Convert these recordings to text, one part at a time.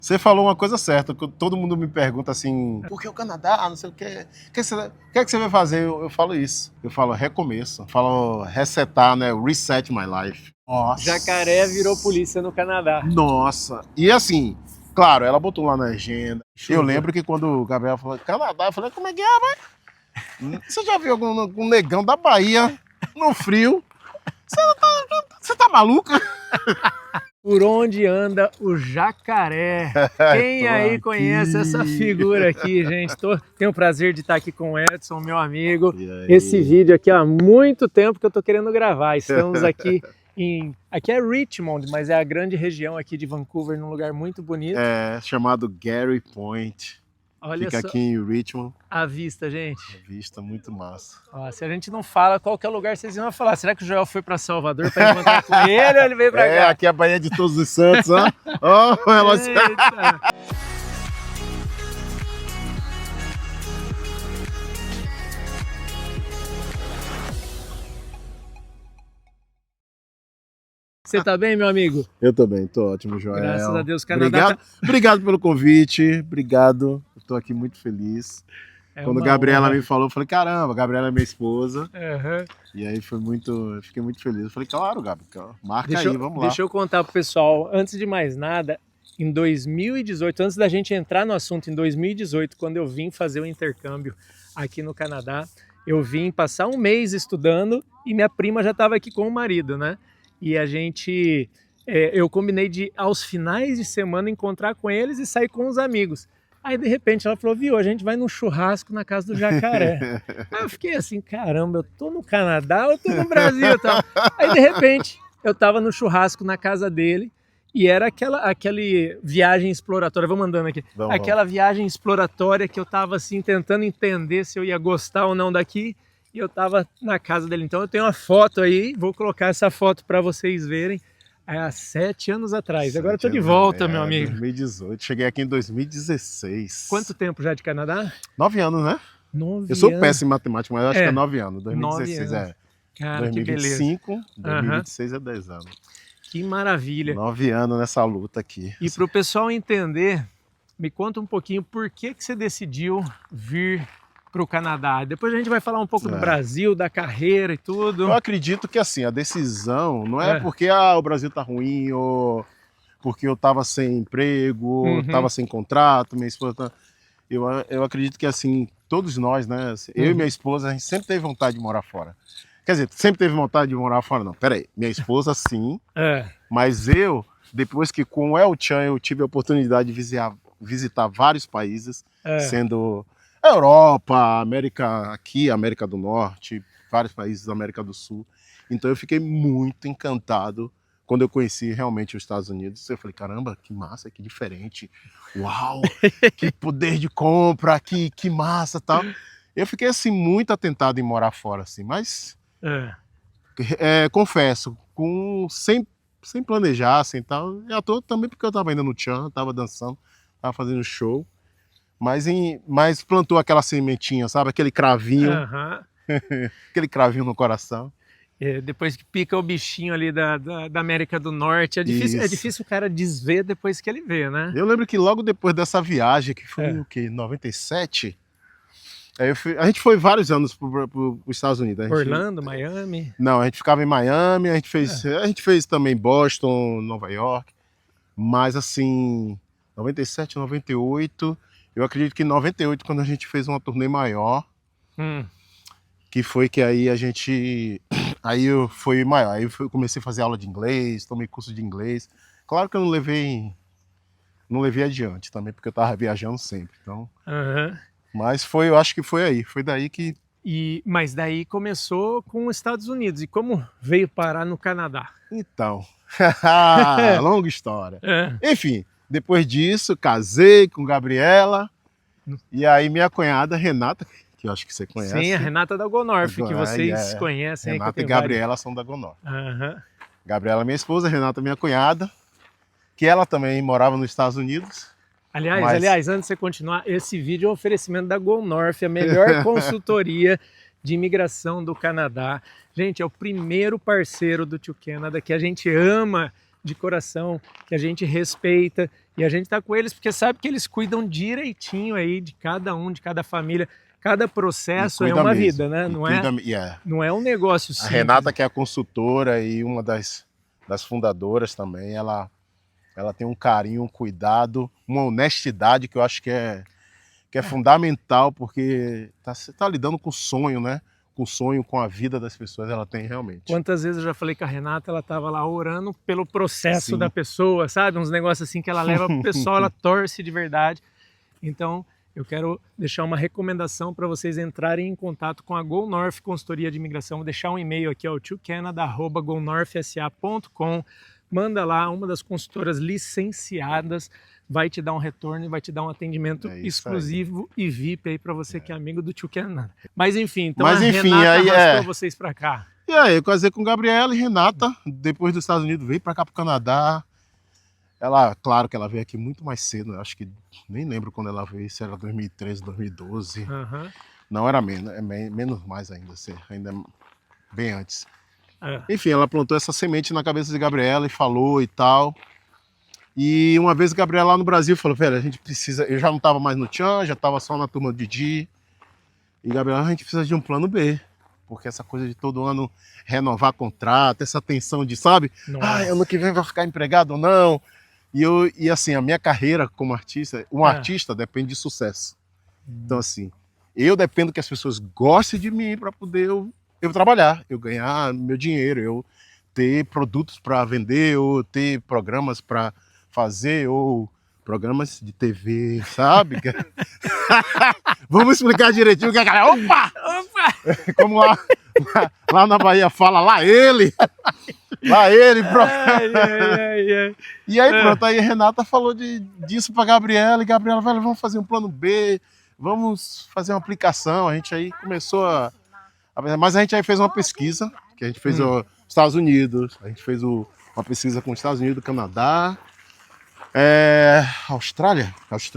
Você falou uma coisa certa, que todo mundo me pergunta assim, por que o Canadá, não sei o quê, o que você vai fazer? Eu falo isso, eu falo recomeço, eu falo resetar, né, reset my life. Nossa. Jacaré virou polícia no Canadá. Nossa, e assim, claro, ela botou lá na agenda. Chuva. Eu lembro que quando o Gabriel falou Canadá, eu falei, como é que é, vai? Você já viu algum negão da Bahia, no frio? Você tá maluca? Por onde anda o jacaré? Quem aí conhece essa figura aqui, gente? Tenho o prazer de estar aqui com o Edson, meu amigo. Esse vídeo aqui há muito tempo que eu tô querendo gravar. Estamos aqui aqui é Richmond, mas é a grande região aqui de Vancouver, num lugar muito bonito. É, chamado Garry Point. Olha Fica só aqui em Richmond. a vista, gente. A vista muito massa. Ó, se a gente não fala qualquer lugar, vocês iam falar. Será que o Joel foi para Salvador para encontrar com ele ou ele veio para cá? É, aqui é a Baía de Todos os Santos, ó. Oh, ela... Você tá bem, meu amigo? Eu também, tô ótimo, Joel. Graças a Deus, Canadá. Obrigado pelo convite, obrigado. Eu tô aqui muito feliz. Quando a Gabriela me falou, eu falei, caramba, a Gabriela é minha esposa. Uhum. E aí eu fiquei muito feliz. Eu falei, claro, Gabi, marca aí, vamos lá. Deixa eu contar pro pessoal, antes de mais nada, em 2018, antes da gente entrar no assunto, em 2018, quando eu vim fazer o intercâmbio aqui no Canadá, eu vim passar um mês estudando e minha prima já estava aqui com o marido, né? E a gente, eu combinei de, aos finais de semana, encontrar com eles e sair com os amigos. Aí, de repente, ela falou, viu, a gente vai num churrasco na casa do jacaré. Aí eu fiquei assim, caramba, eu tô no Canadá ou eu tô no Brasil? Tal. Aí, de repente, eu tava no churrasco na casa dele e era aquela viagem exploratória, vamos andando aqui, aquela viagem exploratória que eu tava assim, tentando entender se eu ia gostar ou não daqui. E eu tava na casa dele, então eu tenho uma foto aí, vou colocar essa foto para vocês verem, há 7 anos atrás. Agora eu tô de volta, meu amigo. 2018, cheguei aqui em 2016. Quanto tempo já de Canadá? 9 anos, né? 9 eu sou anos. péssimo em matemática, mas eu acho que é 9 anos. 2016 9 anos. Cara, 2025, 2026 é 10 anos. Que maravilha. 9 anos nessa luta aqui. E para o pessoal entender, me conta um pouquinho por que você decidiu vir para o Canadá. Depois a gente vai falar um pouco do Brasil, da carreira e tudo. Eu acredito que assim, a decisão não é porque o Brasil tá ruim ou porque eu tava sem emprego, tava sem contrato, minha esposa tá... Eu acredito que assim, todos nós, né, eu e minha esposa, a gente sempre teve vontade de morar fora. Quer dizer, sempre teve vontade de morar fora, não. Pera aí, minha esposa sim, mas eu, depois que com o El Chan eu tive a oportunidade de visitar vários países, sendo a Europa, América do Norte, vários países da América do Sul. Então eu fiquei muito encantado quando eu conheci realmente os Estados Unidos. Eu falei, caramba, que massa, que diferente. Uau, que poder de compra, que massa e tal. Eu fiquei assim muito atentado em morar fora, assim, mas confesso, sem planejar, sem tal. Eu tô também porque eu tava indo no Chan, tava dançando, tava fazendo show. Mas plantou aquela sementinha, sabe? Aquele cravinho. Aquele cravinho no coração. Depois que pica o bichinho ali da América do Norte, é difícil o cara desver depois que ele vê, né? Eu lembro que logo depois dessa viagem, que foi o quê? 97? A gente foi vários anos para os Estados Unidos. Orlando, Miami? Não, a gente ficava em Miami, a gente fez também Boston, Nova York. Mas assim, 97, 98... Eu acredito que em 98, quando a gente fez uma turnê maior, que foi que aí a gente... Aí eu fui maior, aí eu comecei a fazer aula de inglês, tomei curso de inglês. Claro que eu não levei adiante também, porque eu tava viajando sempre, então... Mas eu acho que foi daí que... Mas daí começou com os Estados Unidos, e como veio parar no Canadá? Então, longa história. Enfim... Depois disso, casei com Gabriela, e aí minha cunhada, Renata, que eu acho que você conhece. Sim, a Renata da GoNorth, que vocês conhecem. Renata e Gabriela são da GoNorth. Gabriela, minha esposa, Renata, minha cunhada, que ela também morava nos Estados Unidos. Aliás, antes de você continuar, esse vídeo é um oferecimento da GoNorth, a melhor consultoria de imigração do Canadá. Gente, é o primeiro parceiro do Tio Canada que a gente ama de coração, que a gente respeita, e a gente tá com eles porque sabe que eles cuidam direitinho aí de cada um, de cada família. Cada processo é uma vida, né? Não é um negócio simples. A Renata, que é a consultora e uma das fundadoras também, ela tem um carinho, um cuidado, uma honestidade que eu acho que é fundamental, porque você tá lidando com sonho, né? Com o sonho, com a vida das pessoas, ela tem realmente. Quantas vezes eu já falei com a Renata, ela tava lá orando pelo processo da pessoa, sabe? Uns negócios assim que ela leva pro pessoal, ela torce de verdade. Então, eu quero deixar uma recomendação para vocês entrarem em contato com a Go North Consultoria de Imigração. Vou deixar um e-mail aqui, ó, tocanada@gonorthsa.com. Manda lá, uma das consultoras licenciadas vai te dar um retorno e vai te dar um atendimento exclusivo e VIP aí para você que é amigo do Tio Canada. Mas enfim, então a Renata arrastou vocês para cá. E aí, eu casei com Gabriela e Renata, depois dos Estados Unidos, veio para cá, para o Canadá. Ela, claro que ela veio aqui muito mais cedo, eu acho que nem lembro quando ela veio, se era 2013, 2012. Não, era menos mais ainda, ainda bem antes. Enfim, ela plantou essa semente na cabeça de Gabriela e falou e tal. E uma vez Gabriela lá no Brasil falou, velho, a gente precisa, eu já não estava mais no Tchan, já estava só na turma do Didi. E Gabriela, a gente precisa de um plano B. Porque essa coisa de todo ano renovar contrato, essa tensão de, sabe? Ano que vem vai ficar empregado ou não. E assim, a minha carreira como artista, artista depende de sucesso. Então assim, eu dependo que as pessoas gostem de mim para poder eu trabalhar, eu ganhar meu dinheiro, eu ter produtos para vender, ou ter programas para fazer, ou programas de TV, sabe? Vamos explicar direitinho que a galera... Opa! Como lá na Bahia fala, lá ele! Pronto. E aí pronto, aí a Renata falou disso pra Gabriela, e Gabriela, velho, vamos fazer um plano B, vamos fazer uma aplicação. A gente aí começou mas a gente aí fez uma pesquisa, que a gente fez os Estados Unidos, a gente fez uma pesquisa com os Estados Unidos, Canadá, Austrália, acho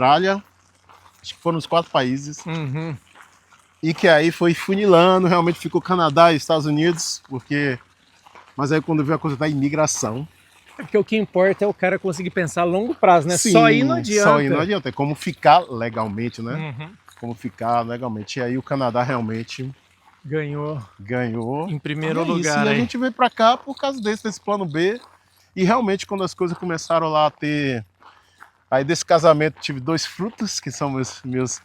que foram os 4 países. E que aí foi funilando, realmente ficou Canadá e Estados Unidos, mas aí quando veio a coisa da imigração... Porque o que importa é o cara conseguir pensar a longo prazo, né? Sim, só ir não adianta. Só ir não adianta, é como ficar legalmente, né? Como ficar legalmente. E aí o Canadá realmente... Ganhou. Em primeiro lugar. E a gente veio pra cá por causa desse plano B. E realmente quando as coisas começaram lá a ter... Aí desse casamento tive 2 frutos, que são minhas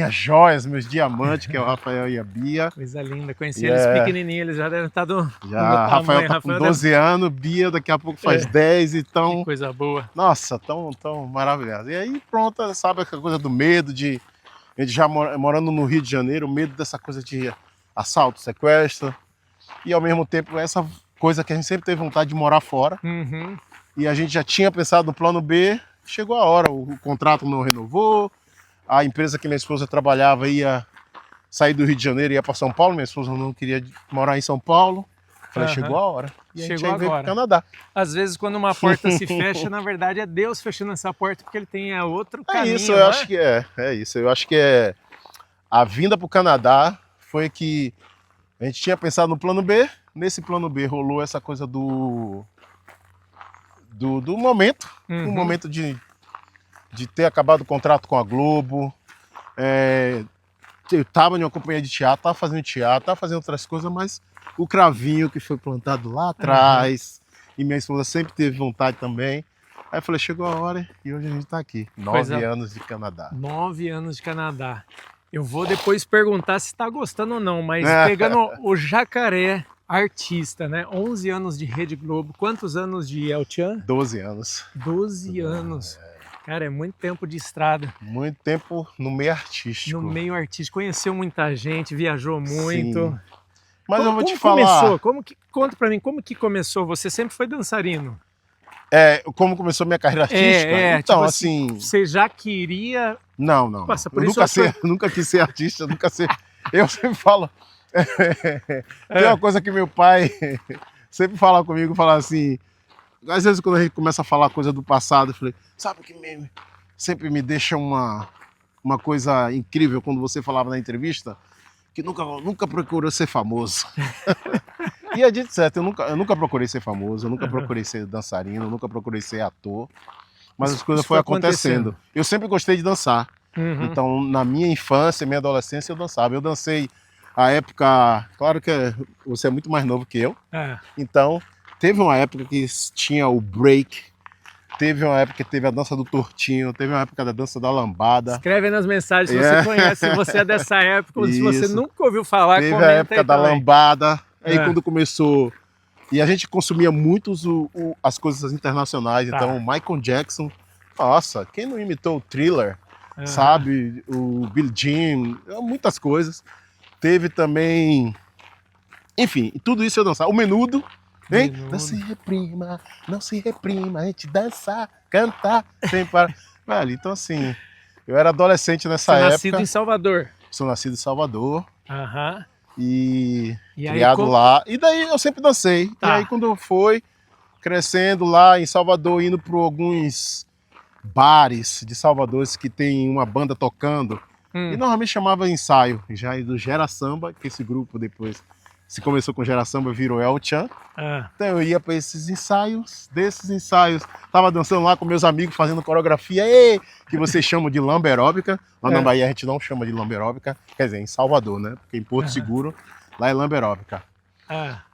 joias, meus diamantes, que é o Rafael e a Bia. Coisa linda, conheci eles pequenininhos, eles já devem estar do Rafael tá com 12 anos, Bia daqui a pouco faz 10, então... Que coisa boa. Nossa, tão maravilhoso. E aí pronto, sabe aquela coisa do medo de... A gente já morando no Rio de Janeiro, o medo dessa coisa de assalto, sequestro, e ao mesmo tempo essa coisa que a gente sempre teve vontade de morar fora. E a gente já tinha pensado no plano B, chegou a hora, o contrato não renovou, a empresa que minha esposa trabalhava ia sair do Rio de Janeiro e ia para São Paulo, minha esposa não queria morar em São Paulo. Falei, chegou a hora. E a gente veio para o Canadá. Às vezes quando uma porta se fecha, na verdade é Deus fechando essa porta, porque ele tem outro caminho. Isso, eu acho que é isso. Eu acho que a vinda para o Canadá foi que a gente tinha pensado no plano B. Nesse plano B rolou essa coisa do momento, o momento de ter acabado o contrato com a Globo. Eu estava em uma companhia de teatro, estava fazendo teatro, estava fazendo outras coisas, mas o cravinho que foi plantado lá atrás, e minha esposa sempre teve vontade também. Aí eu falei, chegou a hora e hoje a gente está aqui. 9 anos de Canadá. 9 anos de Canadá. Eu vou depois perguntar se está gostando ou não, mas pegando o Jacaré, artista, né? 11 anos de Rede Globo. Quantos anos de El Tchan? 12 anos. 12 anos. Cara, é muito tempo de estrada. Muito tempo no meio artístico. No meio artístico. Conheceu muita gente, viajou muito. Sim. Mas eu vou te falar... Conta pra mim, como que começou? Você sempre foi dançarino? Como começou minha carreira artística? Então, tipo assim... Você já queria... Não. Passar por eu nunca quis ser artista, nunca ser... Eu sempre falo... Tem uma coisa que meu pai sempre fala comigo, fala assim... Às vezes quando a gente começa a falar coisa do passado, eu falei, sabe o que sempre me deixa uma coisa incrível quando você falava na entrevista? Que nunca procurou ser famoso. E é dito certo, eu nunca procurei ser famoso, eu nunca procurei ser dançarino, eu nunca procurei ser ator, mas as coisas foram acontecendo. Eu sempre gostei de dançar. Então, na minha infância, minha adolescência, eu dançava. Eu dancei a época... Claro que você é muito mais novo que eu. Então, teve uma época que tinha o break, teve uma época que teve a dança do tortinho, teve uma época da dança da lambada. Escreve nas mensagens se você conhece, se você é dessa época, ou se você nunca ouviu falar, teve comenta a época aí da também. lambada, aí quando começou... E a gente consumia muito as coisas internacionais, então o Michael Jackson, nossa, quem não imitou o Thriller, sabe? O Billie Jean, muitas coisas. Teve também... Enfim, tudo isso eu dançava. O Menudo, hein? Não se reprima, a gente dançar, cantar, sem parar. Velho, então assim, eu era adolescente nessa época. Nascido em Salvador. Sou nascido em Salvador. E criado lá. E daí eu sempre dancei. E aí quando eu fui crescendo lá em Salvador, indo para alguns bares de Salvador que tem uma banda tocando, e normalmente chamava ensaio, já do Gera Samba, que esse grupo depois se começou com Gera Samba, virou El Chan. Então eu ia para esses ensaios, tava dançando lá com meus amigos, fazendo coreografia, que vocês chamam de lamberóbica. Lá na Bahia a gente não chama de lamberóbica, quer dizer, em Salvador, né? Porque em Porto Seguro, lá é lamberóbica.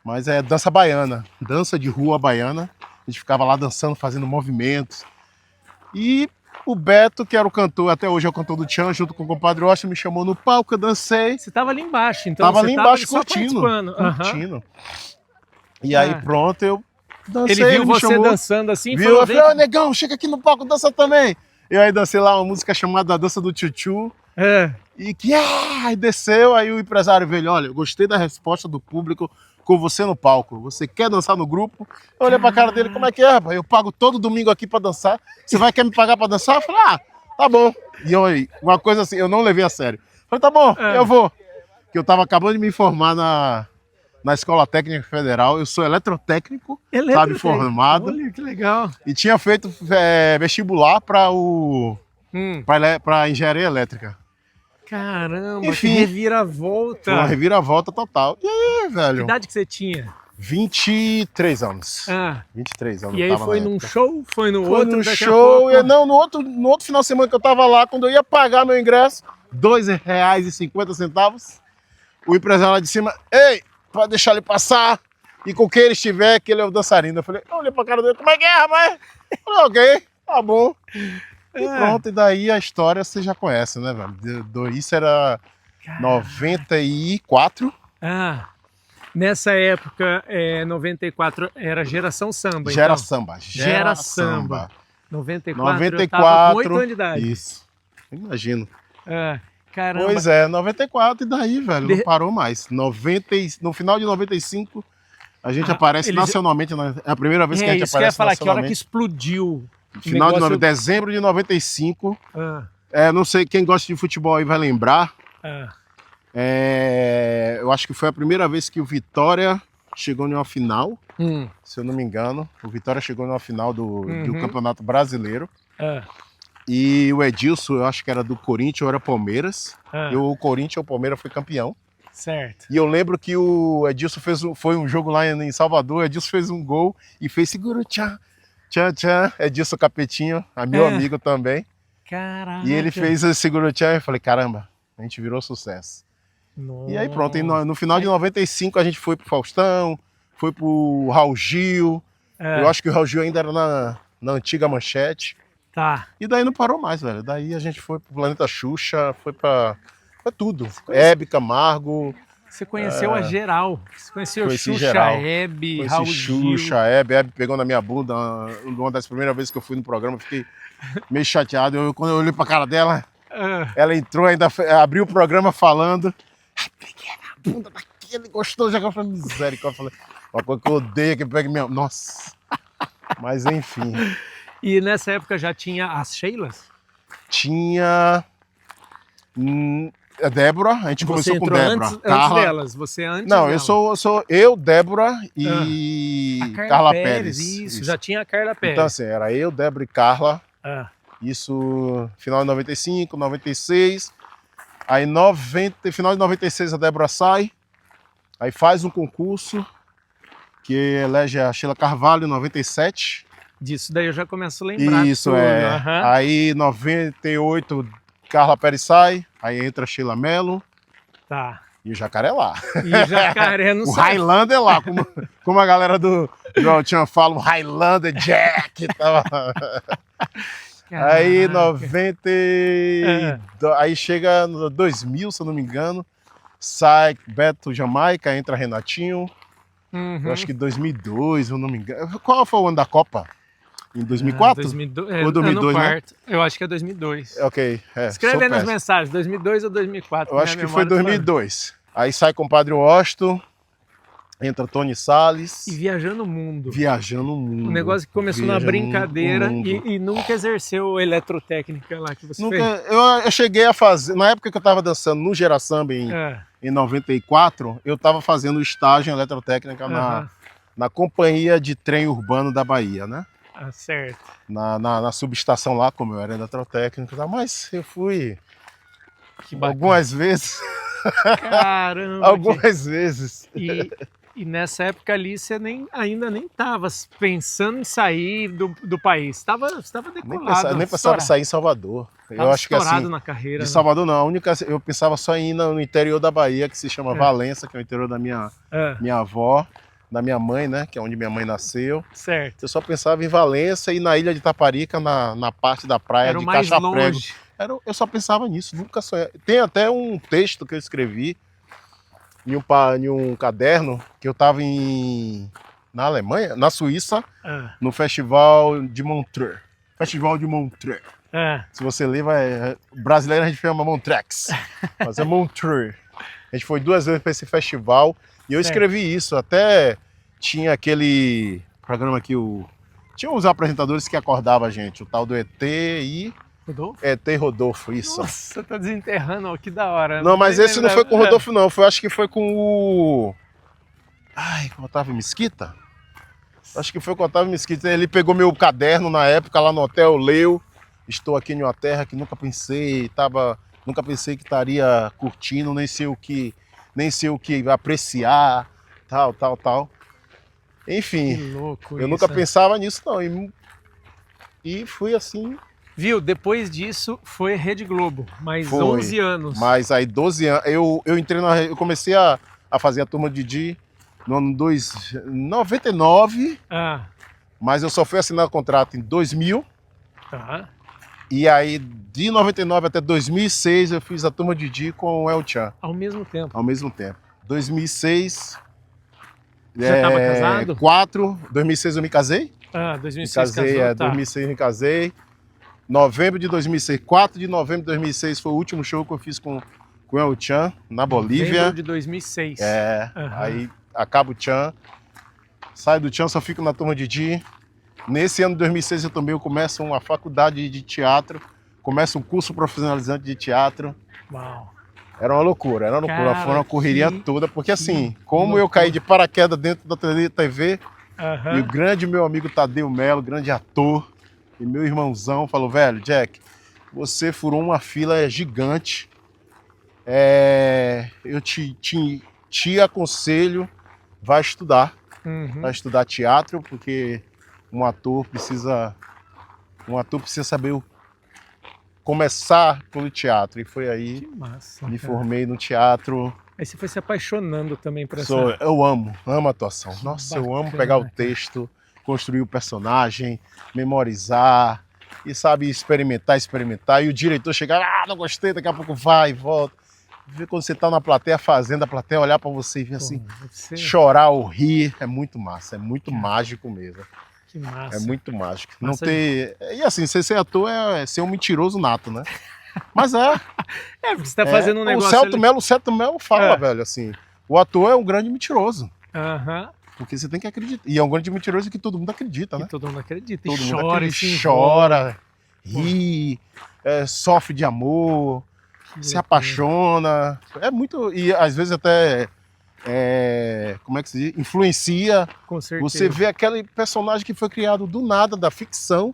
Mas é dança baiana, dança de rua baiana. A gente ficava lá dançando, fazendo movimentos. E o Beto, que era o cantor, até hoje é o cantor do Tchan, junto com o compadre Ocha, me chamou no palco, eu dancei. Você tava ali embaixo, então tava você ali embaixo curtindo. E aí pronto, eu dancei. Ele viu você chamou, dançando assim, viu, falou, eu falei, negão, chega aqui no palco, dança também. Eu aí dancei lá uma música chamada Dança do Tchutchu. E que aí desceu, aí o empresário veio, olha, eu gostei da resposta do público com você no palco. Você quer dançar no grupo? Eu olhei pra cara dele, como é que é, rapaz? Eu pago todo domingo aqui pra dançar. Você quer me pagar pra dançar? Eu falei, tá bom. E eu, uma coisa assim, eu não levei a sério. Eu falei, tá bom, eu vou. Que eu tava acabando de me formar na Escola Técnica Federal. Eu sou eletrotécnico, sabe, formado. Olha, que legal. E tinha feito vestibular pra engenharia elétrica. Caramba, enfim, que reviravolta. Uma reviravolta total. E aí, velho? Que idade que você tinha? 23 anos. 23 anos. E aí foi num show? Foi no outro? Foi num show. Não, no outro final de semana que eu tava lá, quando eu ia pagar meu ingresso, R$2,50. O empresário lá de cima, ei, pode deixar ele passar. E com quem ele estiver, que ele é o dançarino. Eu falei, eu olhei pra cara dele, como é que é, rapaz? Eu falei, ok, tá bom. E pronto, e daí a história você já conhece, né, velho? Isso era 94. Nessa época, 94, era Geração Samba, Gera então? Samba. Gera Samba. 94, 94, eu tava com 8 anos de idade. Isso, imagino. Caramba. Pois é, 94 e daí, velho, não parou mais. No final de 95, a gente aparece nacionalmente, é a primeira vez que a gente aparece nacionalmente. Isso que eu ia falar, que hora que explodiu. Final de dezembro de 95. Não sei, quem gosta de futebol aí vai lembrar. Eu acho que foi a primeira vez que o Vitória chegou em uma final, se eu não me engano. O Vitória chegou em uma final do Campeonato Brasileiro. E o Edilson, eu acho que era do Corinthians ou era Palmeiras. O Corinthians ou o Palmeiras foi campeão. Certo. E eu lembro que o Edilson foi um jogo lá em Salvador, o Edilson fez um gol e fez segura tchau. Tchan, Edilson Capetinho, meu amigo também. Caraca. E ele fez esse seguro tchan e eu falei, caramba, a gente virou sucesso. Nossa. E aí pronto, no final de 95 a gente foi pro Faustão, foi pro Raul Gil. Eu acho que o Raul Gil ainda era na antiga Manchete. E daí não parou mais, velho. Daí a gente foi pro Planeta Xuxa, foi pra tudo. Hebe, Camargo. Você conheceu a geral. Você conheceu Xuxa, geral. Hebe, Raul Gil. Xuxa, Hebe pegou na minha bunda. Uma das primeiras vezes que eu fui no programa, eu fiquei meio chateado. Quando eu olhei pra cara dela, ela entrou, ainda abriu o programa falando. Peguei na bunda daquele gostoso. Já que eu falei, misericórdia. Eu falei, uma coisa que eu odeio que pegue minha... Nossa. Mas enfim. E nessa época já tinha as Sheilas? Tinha... A Débora, a gente começou com Débora. Antes delas, você antes Não, delas. eu sou Débora e Carla Pérez. Isso, já tinha a Carla Pérez. Então assim, era eu, Débora e Carla. Isso final de 95, 96. Aí final de 96 a Débora sai. Aí faz um concurso. que elege a Sheila Carvalho em 97. Disso daí eu já começo a lembrar. Isso, tudo. é. Aham. Aí, 98, Carla Pérez sai, aí entra a Sheila Mello Tá. e o Jacaré lá. E Jacaré não O sai. Highlander lá, como a galera do Altian fala, o Highlander Jack. Tava... Aí, 90. Aí chega no 2000, se eu não me engano. Sai Beto Jamaica, entra Renatinho. Uhum. Eu acho que 2002, eu não me engano. Qual foi o ano da Copa? Em 2004? 2002, ou 2002, ano né? quarto. Eu acho que é 2002. Ok. Escreve sou aí nas péssimo. mensagens, 2002 ou 2004. Eu acho que foi 2002. Aí sai Compadre Washington, entra Tony Salles. E viajando o mundo. Viajando o mundo. Um negócio que começou na brincadeira e nunca exerceu eletrotécnica lá que você Nunca, fez. eu cheguei a fazer, na época que eu estava dançando no Gera Samba em 94, eu estava fazendo estágio em eletrotécnica na Companhia de Trem Urbano da Bahia, né? Ah, certo. Na subestação lá, como eu era eletrotécnico, mas eu fui algumas vezes. Caramba! Algumas vezes. E nessa época ali você ainda nem estava pensando em sair do país. Estava decolado. Nem pensava em sair em Salvador. Eu acho que assim, na carreira. Em Salvador não. A única, eu pensava só em ir no interior da Bahia, que se chama Valença, que é o interior da minha avó, da minha mãe, né? Que é onde minha mãe nasceu. Certo. Eu só pensava em Valença e na ilha de Itaparica, na parte da praia de Cachaprego. Eu só pensava nisso, nunca sonhei. Tem até um texto que eu escrevi em um caderno que eu estava na Alemanha, na Suíça, no Festival de Montreux. Festival de Montreux. Se você ler, brasileiro a gente chama Montrex, mas é Montreux. A gente foi 2 vezes para esse festival e eu escrevi isso. Até tinha aquele programa que tinha uns apresentadores que acordavam a gente, o tal do ET e... Rodolfo? ET Rodolfo, isso. Nossa, tá desenterrando, que da hora. Não, mas esse não foi com o Rodolfo, não. Acho que foi com o... com o Otávio Mesquita? Acho que foi com o Otávio Mesquita. Ele pegou meu caderno na época lá no hotel, leu. Estou aqui em uma terra que nunca pensei que estaria curtindo, nem sei o que apreciar, tal. Enfim, que louco eu nunca pensava nisso, não. E fui assim... Viu, depois disso foi Rede Globo, mais 11 anos. Mas aí 12 anos, eu comecei a fazer a Turma de Didi no ano 99, mas eu só fui assinar o contrato em 2000. Tá. E aí de 99 até 2006 eu fiz a Turma de Didi com o El Chan. Ao mesmo tempo? Ao mesmo tempo. 2006... Já estava casado? 2006 eu me casei. 2006 casei, casou, tá. 2006 me casei. Novembro de 2006, 4 de novembro de 2006 foi o último show que eu fiz com o El Chan, na Bolívia. Novembro de 2006. Aí acaba o Chan, saio do Chan, só fico na Turma de Didi. Nesse ano de 2006 eu começo uma faculdade de teatro, começo um curso profissionalizante de teatro. Uau! Era uma loucura, Cara, foi uma correria toda, porque assim, como eu caí de paraquedas dentro da TV, e o grande meu amigo Tadeu Melo, grande ator, e meu irmãozão falou, velho, Jack, você furou uma fila gigante, eu te aconselho, vai estudar teatro, porque um ator precisa saber começar pelo teatro, e foi aí, que massa, me formei no teatro. Aí você foi se apaixonando também por essa... Eu amo a atuação, nossa, eu amo pegar o texto, construir o personagem, memorizar e, sabe, experimentar. E o diretor chegar, não gostei, daqui a pouco vai e volta. Ver quando você tá na plateia fazendo, a plateia olhar para você e ver assim, chorar ou rir, é muito massa, é muito mágico mesmo. Que massa. É muito mágico. Não ter... E assim, ser ator é ser um mentiroso nato, né? Mas porque você tá fazendo um negócio... O Celto Melo fala, velho, assim, o ator é um grande mentiroso. Porque você tem que acreditar. E é um grande mentiroso que todo mundo acredita, né? Todo mundo acredita. Todo mundo chora, ri, sofre de amor, se apaixona. É muito... E às vezes até... como é que se diz? Influencia. Com certeza. Você vê aquele personagem que foi criado do nada, da ficção.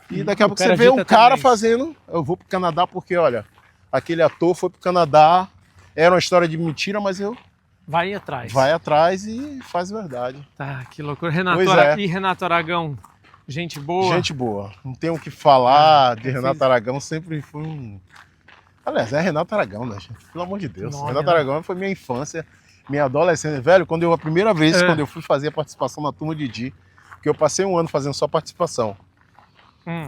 E daqui a pouco você vê um cara fazendo... Eu vou pro Canadá porque, olha, aquele ator foi pro Canadá. Era uma história de mentira, mas eu Vai atrás. Vai atrás e faz verdade. Tá, que loucura. Renato, E Renato Aragão, gente boa? Gente boa. Não tenho o que falar de Renato Aragão, sempre foi um... Aliás, é Renato Aragão, né, gente? Pelo amor de Deus. Renato Aragão foi minha infância, minha adolescência. Velho, a primeira vez quando eu fui fazer a participação na Turma de Di, que eu passei um ano fazendo só participação,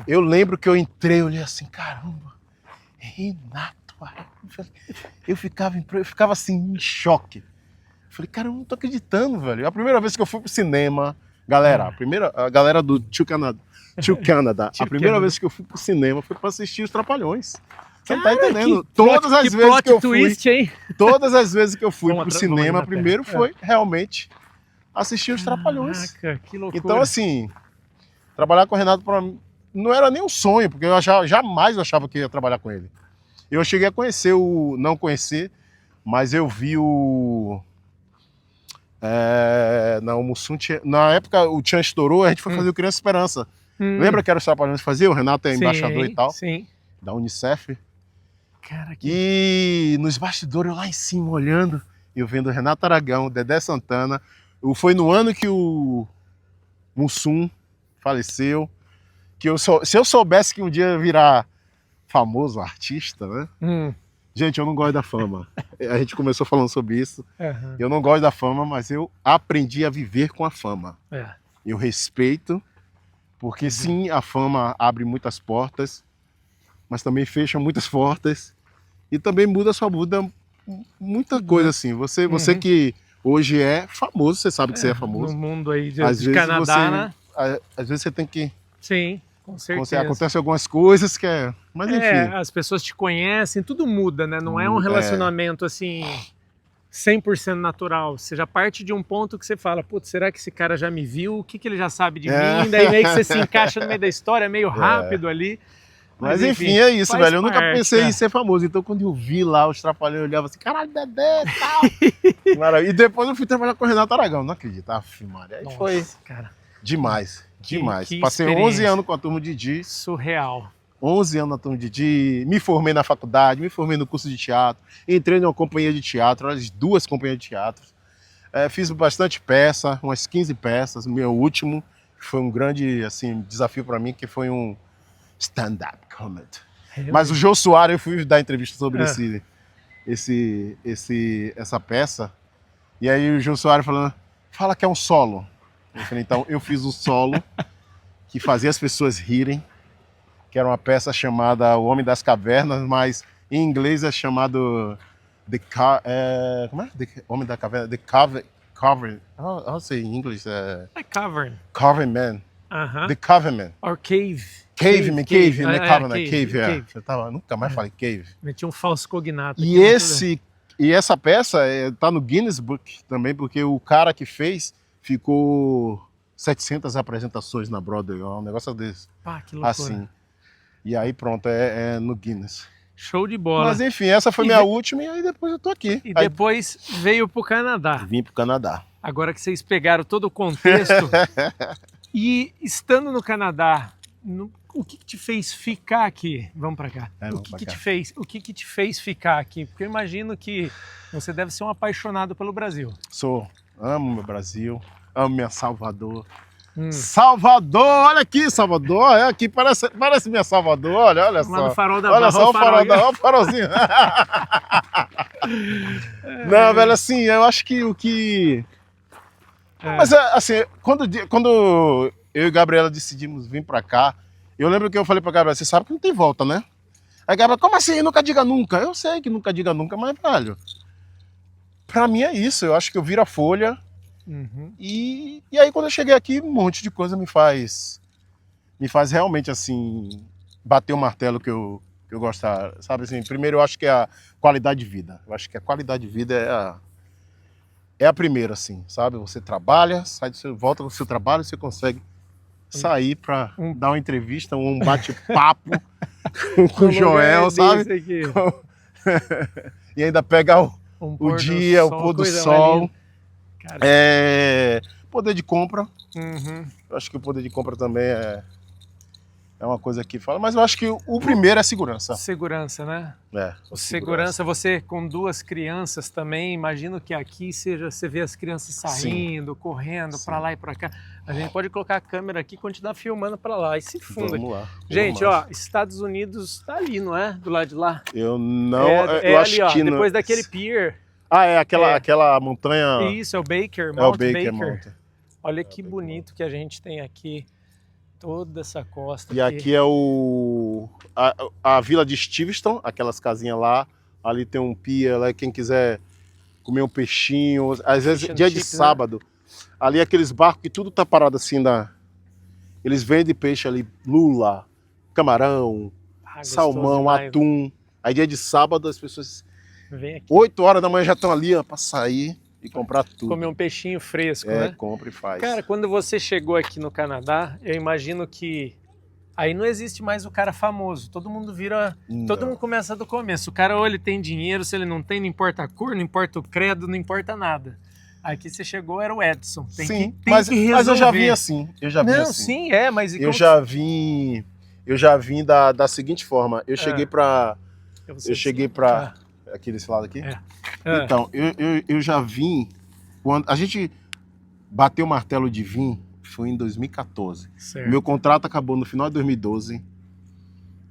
eu lembro que eu entrei, eu olhei assim, caramba, Renato Aragão. Eu ficava assim, em choque. Eu falei, cara, eu não tô acreditando, velho. A primeira vez que eu fui pro cinema, galera, a galera do Tio Canadá, a primeira vez que eu fui pro cinema foi pra assistir Os Trapalhões. Você não tá entendendo? Todas as vezes que eu fui pro cinema, primeiro foi realmente assistir Os Trapalhões. Que loucura. Então, assim, trabalhar com o Renato pra mim não era nem um sonho, porque jamais eu achava que ia trabalhar com ele. Eu cheguei a conhecer não conhecer, mas eu vi o Mussum, na época o Tchan estourou, a gente foi fazer o Criança Esperança. Lembra que era Os Trapalhões que fazia? O Renato é embaixador e tal, da Unicef. Cara, E nos bastidores, eu lá em cima olhando, eu vendo o Renato Aragão, Dedé Santana. Foi no ano que o Mussum faleceu, que se eu soubesse que um dia ia virar famoso artista, né? Gente, eu não gosto da fama. A gente começou falando sobre isso. Eu não gosto da fama, mas eu aprendi a viver com a fama. Eu respeito, porque sim, a fama abre muitas portas, mas também fecha muitas portas e também muda muita coisa assim. Você que hoje é famoso, você sabe que você é famoso. No mundo aí de Canadá, né? Às vezes você tem que... Sim, com certeza. Acontecem algumas coisas que é... Mas enfim. As pessoas te conhecem, tudo muda, né? Não é um relacionamento assim 100% natural. Você já parte de um ponto que você fala, putz, será que esse cara já me viu? O que ele já sabe de mim? Daí meio que você se encaixa no meio da história, meio rápido ali. Mas enfim, é isso, velho. Eu nunca pensei em ser famoso. Então quando eu vi lá os Trapalhões, eu olhava assim, caralho, Dedé e tal. E depois eu fui trabalhar com o Renato Aragão. Não acredito. Aí foi demais. Passei 11 anos com a Turma de Di. Surreal. 11 anos na Turma de Di. Me formei na faculdade, me formei no curso de teatro. Entrei numa companhia de teatro, 2 companhias de teatro. Fiz bastante peça, umas 15 peças. Meu último foi um grande assim, desafio para mim, que foi um stand-up comedy. Mas o Jô Soares, eu fui dar entrevista sobre essa peça, e aí o Jô Soares falando, fala que é um solo. Eu falei, então, eu fiz um solo que fazia as pessoas rirem, que era uma peça chamada O Homem das Cavernas, mas em inglês é chamado como é? Homem da Caverna, The Cavern. How say in English? Cavern. Cavern Man. The Caveman. Or Cave. Caveman, Cave, né? Cave. Eu nunca mais falei Cave. Meti um falso cognato. E essa peça tá no Guinness Book também, porque o cara que fez ficou 700 apresentações na Broadway, um negócio desse. Que loucura. Assim. E aí pronto, é no Guinness. Show de bola. Mas enfim, essa foi minha última e aí depois eu tô aqui. E depois veio pro Canadá. Vim pro Canadá. Agora que vocês pegaram todo o contexto... E estando no Canadá, o que te fez ficar aqui? Vamos para cá. O que te fez ficar aqui? Porque eu imagino que você deve ser um apaixonado pelo Brasil. Amo meu Brasil, amo minha Salvador. Salvador, olha aqui, Salvador, aqui parece minha Salvador, olha só. Lá no farol da olha só o farolzinho. Não, velho, assim, eu acho que o que... Mas assim, quando eu e Gabriela decidimos vir pra cá, eu lembro que eu falei pra Gabriela, você sabe que não tem volta, né? Aí Gabriela, como assim? Nunca diga nunca. Eu sei que nunca diga nunca, mas, velho, pra mim é isso. Eu acho que eu viro a folha. E aí quando eu cheguei aqui, um monte de coisa me faz realmente, assim, bater o martelo que eu gostar, sabe? Assim, primeiro eu acho que é a qualidade de vida. Eu acho que a qualidade de vida é a primeira, assim, sabe? Você trabalha, volta do seu trabalho, você consegue sair para dar uma entrevista, um bate-papo com o Joel, sabe? E ainda pegar o dia, o pôr do sol. Poder de compra. Eu acho que o poder de compra também É uma coisa que fala, mas eu acho que o primeiro é segurança. Segurança, né? O segurança, você com 2 crianças também, imagino que aqui você vê as crianças saindo, correndo para lá e para cá. A gente pode colocar a câmera aqui e continuar filmando para lá e se funda. Vamos lá. Gente, ó, Estados Unidos tá ali, não é? Do lado de lá. Eu não, eu acho ali, ó, que depois daquele pier. É aquela montanha. Isso, é o Baker, Mount Baker. Mountain. Olha que bonito que a gente tem aqui. Toda essa costa. E aqui é a vila de Stevenston, aquelas casinhas lá. Ali tem um pier, lá quem quiser comer um peixinho. Às vezes dia de sábado. Né? Ali aqueles barcos que tudo tá parado assim. Eles vendem peixe ali, lula, camarão, salmão, atum. Aí dia de sábado as pessoas... 8 horas da manhã já estão ali, ó, pra sair e comprar tudo. Comer um peixinho fresco, né? Compra e faz. Cara, quando você chegou aqui no Canadá, eu imagino que aí não existe mais o cara famoso. Todo mundo vira... Todo mundo começa do começo. O cara ou ele tem dinheiro, se ele não tem, não importa a cor, não importa o credo, não importa nada. Aqui você chegou, era o Edson. Mas eu já vim assim. Mas... Eu já vim da seguinte forma. Eu cheguei pra... Aqui desse lado aqui? Então, eu já vim... Quando a gente bateu o martelo de vir, foi em 2014. Certo. Meu contrato acabou no final de 2012.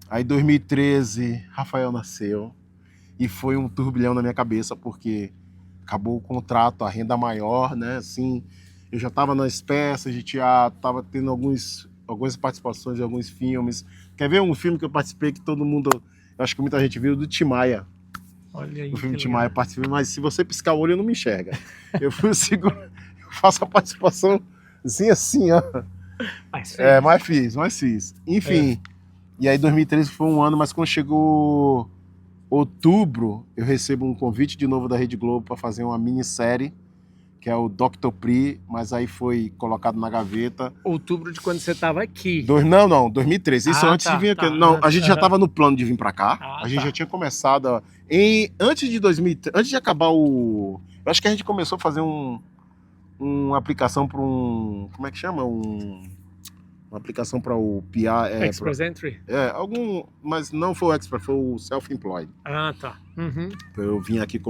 Aí, em 2013, Rafael nasceu. E foi um turbilhão na minha cabeça, porque acabou o contrato, a renda maior, né? Assim, eu já estava nas peças de teatro, estava tendo algumas participações em alguns filmes. Quer ver um filme que eu participei que todo mundo... Eu acho que muita gente viu, do Tim Maia. Olha aí. O filme Tim Maia eu participei, mas se você piscar o olho, não me enxerga. Eu fui o segundo, eu faço a participaçãozinha assim, ó. Mas fiz. Enfim, e aí 2013 foi um ano, mas quando chegou outubro, eu recebo um convite de novo da Rede Globo para fazer uma minissérie, que é o Dr. Pri, mas aí foi colocado na gaveta. Outubro de quando você estava aqui. 2013. Isso antes de vir aqui. Não, a gente já estava no plano de vir para cá. A gente já tinha começado. Antes de acabar o... Eu acho que a gente começou a fazer uma aplicação para um... Como é que chama? Uma aplicação para o PR... Express Entry? Mas não foi o Express, foi o Self-Employed. Tá. Uhum. Eu vim aqui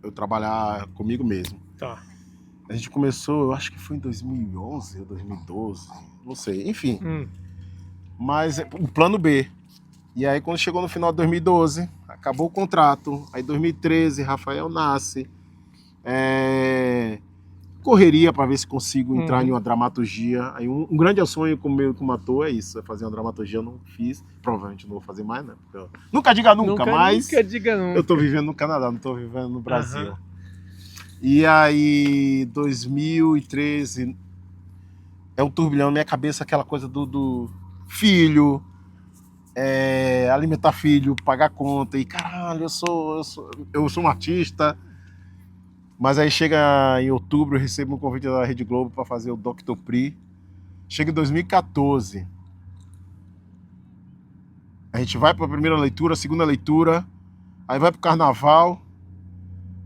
eu trabalhar comigo mesmo. Tá. A gente começou, eu acho que foi em 2011 ou 2012, não sei, enfim. Mas o plano B. E aí quando chegou no final de 2012, acabou o contrato. Aí 2013, Rafael nasce. Correria para ver se consigo entrar em uma dramaturgia. Aí um grande sonho como ator é isso, é fazer uma dramaturgia. Eu não fiz, provavelmente não vou fazer mais, né? Nunca diga nunca, mas nunca diga nunca. Eu tô vivendo no Canadá, não tô vivendo no Brasil. E aí, 2013, é um turbilhão na minha cabeça, aquela coisa do filho, alimentar filho, pagar conta, e caralho, eu sou um artista. Mas aí chega em outubro, eu recebo um convite da Rede Globo para fazer o Dr. Pri. Chega em 2014. A gente vai para a primeira leitura, a segunda leitura, aí vai para o carnaval.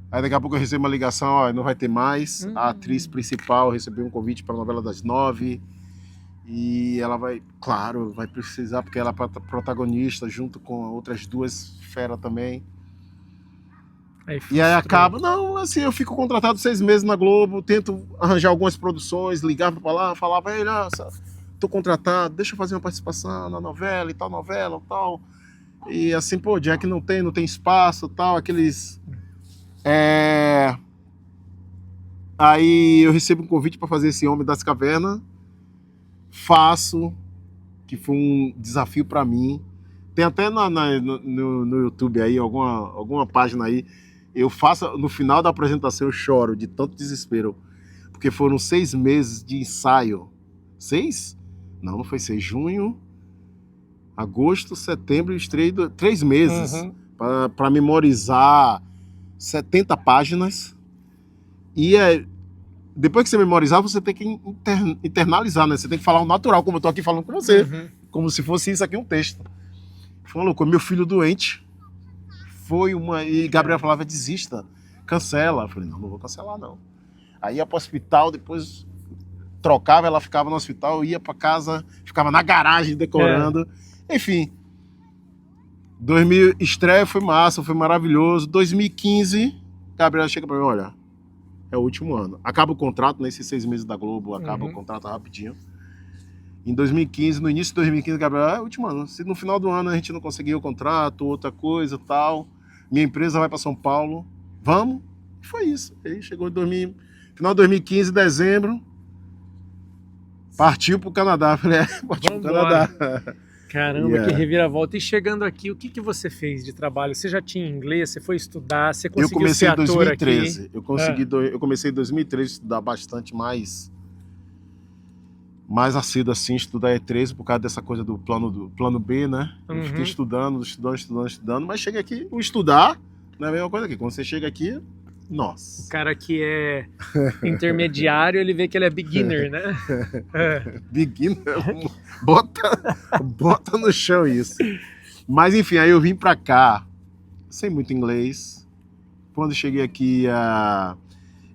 Aí daqui a pouco eu recebo uma ligação, ó, não vai ter mais. A atriz principal recebeu um convite para a novela das 9. E ela vai precisar, porque ela é protagonista junto com outras 2 feras também. E aí acaba, eu fico contratado 6 meses na Globo, tento arranjar algumas produções, ligava pra lá, falava, tô contratado, deixa eu fazer uma participação na novela e tal. E assim, Jack não tem espaço, tal, aqueles... Aí eu recebo um convite para fazer esse Homem das Cavernas, faço, que foi um desafio para mim. Tem até no YouTube aí, alguma página aí. Eu faço, no final da apresentação eu choro de tanto desespero, porque foram 6 meses de ensaio. 6? Não foi 6. Junho, agosto, setembro, estreia, 3 meses para memorizar 70 páginas. E depois que você memorizar, você tem que internalizar, né? Você tem que falar o natural, como eu tô aqui falando com você, como se fosse isso aqui um texto. Foi uma loucura. Meu filho doente. E Gabriel falava, desista, cancela. Eu falei, não vou cancelar, não. Aí ia pro hospital, depois trocava, ela ficava no hospital, eu ia pra casa, ficava ficava na garagem decorando. Enfim, 2000 estreia foi massa, foi maravilhoso. 2015, Gabriela chega pra mim, olha, é o último ano. Acaba o contrato, nesses 6 meses da Globo, acaba o contrato rapidinho. Em 2015, no início de 2015, Gabriela, é o último ano. Se no final do ano a gente não conseguir o contrato, outra coisa, tal, minha empresa vai para São Paulo, vamos? E foi isso. Aí chegou em final de 2015, dezembro, partiu pro Canadá. Falei, partiu pro Canadá. Caramba, que reviravolta. E chegando aqui, o que você fez de trabalho? Você já tinha inglês? Você foi estudar? Você conseguiu ser ator aqui? Eu comecei em 2013. Eu comecei em 2013 a estudar bastante mais assíduo assim, estudar E13 por causa dessa coisa do plano B, né? Eu fiquei estudando, mas cheguei aqui, o estudar não é a mesma coisa aqui. Quando você chega aqui, nossa. O cara que é intermediário, ele vê que ele é beginner, né? Beginner, bota no chão isso. Mas enfim, aí eu vim pra cá, sem muito inglês. Quando eu cheguei aqui,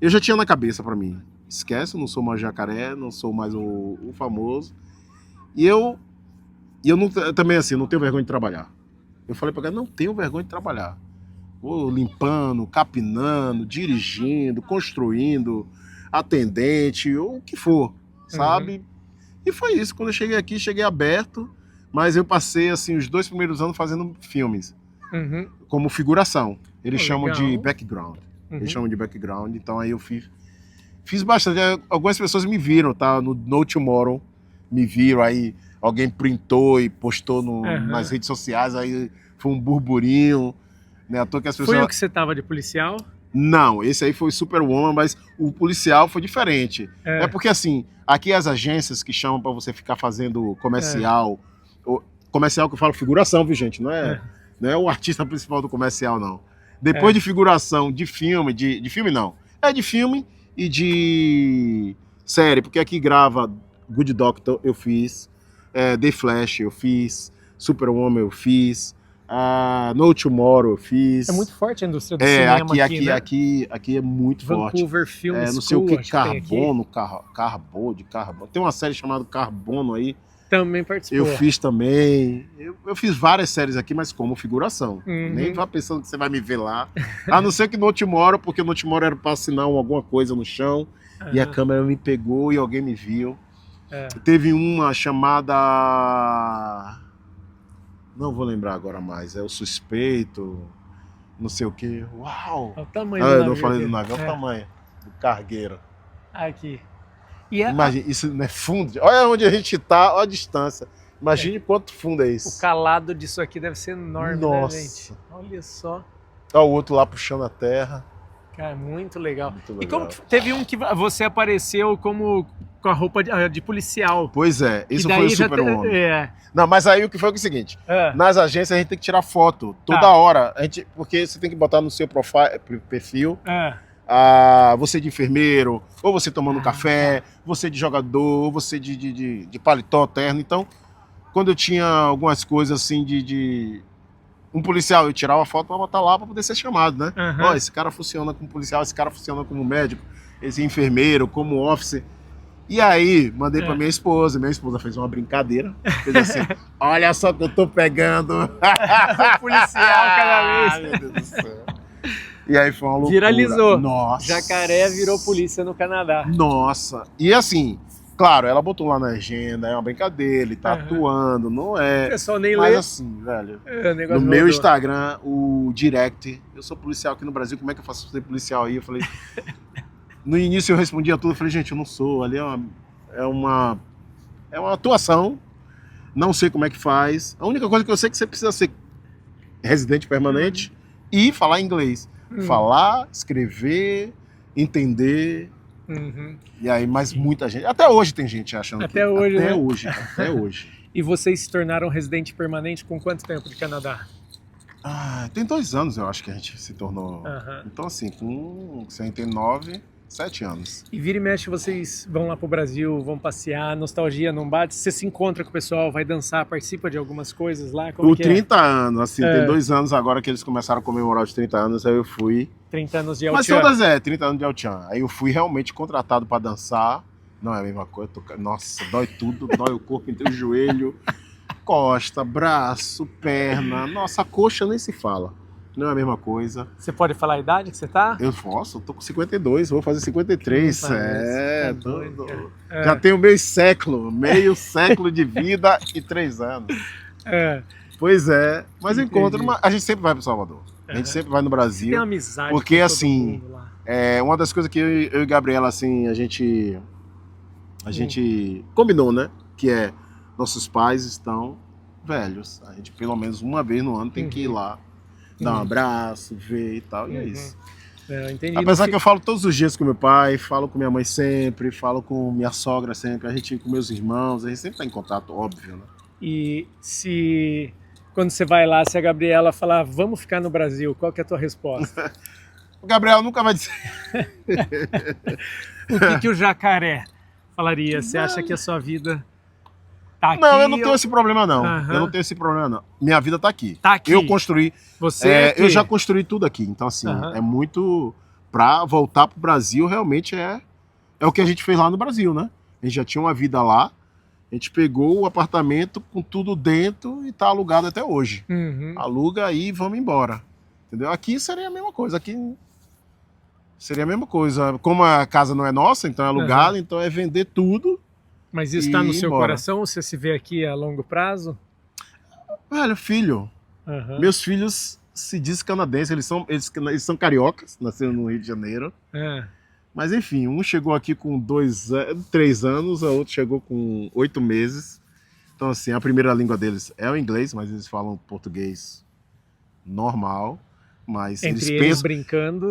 eu já tinha na cabeça pra mim, esquece, eu não sou mais jacaré, não sou mais o famoso. E eu não, também assim, não tenho vergonha de trabalhar. Eu falei pra cá, não tenho vergonha de trabalhar. Vou limpando, capinando, dirigindo, construindo, atendente, ou o que for, sabe? E foi isso. Quando eu cheguei aqui, cheguei aberto, mas eu passei assim os 2 primeiros anos fazendo filmes, como figuração. Eles chamam de background. Eles chamam de background. Então aí eu fiz bastante. Algumas pessoas me viram, tá? No Tomorrow, me viram, aí alguém printou e postou nas redes sociais, aí foi um burburinho. Né? Que as pessoas... Foi o que você tava de policial? Não, esse aí foi Superwoman, mas o policial foi diferente. É porque assim, aqui as agências que chamam pra você ficar fazendo comercial, comercial que eu falo figuração, viu gente? Não é o artista principal do comercial, não. Depois de figuração de filme, de filme não, de filme e de série, porque aqui grava Good Doctor, eu fiz, The Flash eu fiz, Superwoman eu fiz, No Tomorrow eu fiz. É muito forte a indústria do cinema aqui, né? Aqui é muito forte. Vancouver Film School, não sei o que, Carbono, Carbono. Tem uma série chamada Carbono aí. Também participou. Eu fiz também. Eu fiz várias séries aqui, mas como figuração. Nem vá pensando que você vai me ver lá. A não ser que no Tomorrow, porque no Tomorrow era pra assinar alguma coisa no chão. E a câmera me pegou e alguém me viu. Teve uma chamada... Não vou lembrar agora mais. É o Suspeito, não sei o quê. Uau! É o tamanho do navio. Eu não falei do navio, é o tamanho do cargueiro. Aqui. Imagina, isso não é fundo. Olha onde a gente tá, olha a distância. Imagine quanto fundo é isso. O calado disso aqui deve ser enorme, nossa, né, gente? Olha só. Olha o outro lá puxando a terra. Cara, muito legal. Muito legal. E como que teve um que você apareceu como com a roupa de policial? Pois é, isso foi o Super-Homem. É. Não, mas aí o que foi o seguinte, nas agências a gente tem que tirar foto toda hora, porque você tem que botar no seu perfil, você de enfermeiro, ou você tomando café, você de jogador, ou você de paletó terno. Então, quando eu tinha algumas coisas assim de um policial, eu tirava a foto para botar lá para poder ser chamado, né? Ó, esse cara funciona como policial, esse cara funciona como médico, esse enfermeiro, como officer. E aí, mandei pra minha esposa fez uma brincadeira, fez assim, olha só que eu tô pegando. Policial cada vez. Meu Deus do céu. E aí foi uma loucura. Viralizou. Nossa. Jacaré virou polícia no Canadá. Nossa. E assim, claro, ela botou lá na agenda, é uma brincadeira, ele tá atuando, não é. O pessoal nem mas lê. assim, velho, no meu Instagram, o direct, eu sou policial aqui no Brasil, como é que eu faço pra ser policial aí? Eu falei... No início eu respondia tudo, eu falei, gente, eu não sou, ali é uma atuação, não sei como é que faz. A única coisa que eu sei é que você precisa ser residente permanente e falar inglês. Falar, escrever, entender. E aí, mas muita gente, até hoje tem gente achando até hoje, até né? hoje. E vocês se tornaram residente permanente com quanto tempo de Canadá? Tem 2 anos, eu acho que a gente se tornou. Então assim, com 69... 7 anos. E vira e mexe, vocês vão lá pro Brasil, vão passear, nostalgia não bate? Você se encontra com o pessoal, vai dançar, participa de algumas coisas lá? Como que 30 anos, assim, tem 2 anos agora que eles começaram a comemorar os 30 anos, aí eu fui. 30 anos de El Chan. Mas todas 30 anos de El Chan. Aí eu fui realmente contratado para dançar. Não é a mesma coisa. Nossa, dói tudo, dói o corpo inteiro, o joelho, costa, braço, perna. Nossa, a coxa nem se fala. Não é a mesma coisa. Você pode falar a idade que você tá? Eu tô com 52, vou fazer 53. Tá doido, Já tenho meio século de vida e 3 anos. Pois é, mas eu encontro, a gente sempre vai para Salvador. A gente sempre vai no Brasil. Você tem amizade porque com todo assim, mundo lá. uma das coisas que eu e Gabriela, assim, a gente combinou, né? Que é, nossos pais estão velhos. A gente pelo menos uma vez no ano tem que ir lá, dar um abraço, ver e tal, e é isso. Eu entendi. Apesar que eu falo todos os dias com meu pai, falo com minha mãe sempre, falo com minha sogra sempre, a gente com meus irmãos, a gente sempre tá em contato, óbvio, né? E quando você vai lá, se a Gabriela falar, vamos ficar no Brasil, qual que é a tua resposta? O Gabriel nunca vai dizer. O que o jacaré falaria? Você acha que a sua vida tá aqui? Não, eu não tenho esse problema, não. Eu não tenho esse problema, não. Minha vida tá aqui. Tá aqui. Eu construí. Eu já construí tudo aqui. Então, assim, é muito. Pra voltar pro Brasil, realmente é o que a gente fez lá no Brasil, né? A gente já tinha uma vida lá. A gente pegou o apartamento com tudo dentro e tá alugado até hoje. Aluga aí e vamos embora. Entendeu? Aqui seria a mesma coisa. Aqui seria a mesma coisa. Como a casa não é nossa, então é alugada, então é vender tudo. Mas isso está no seu coração? Você se vê aqui a longo prazo? Velho, filho. Meus filhos se dizem canadenses, eles são cariocas, nasceram no Rio de Janeiro. Mas enfim, um chegou aqui com 3 anos, a outra chegou com 8 meses. Então assim, a primeira língua deles é o inglês, mas eles falam português normal. Mas Entre eles brincando.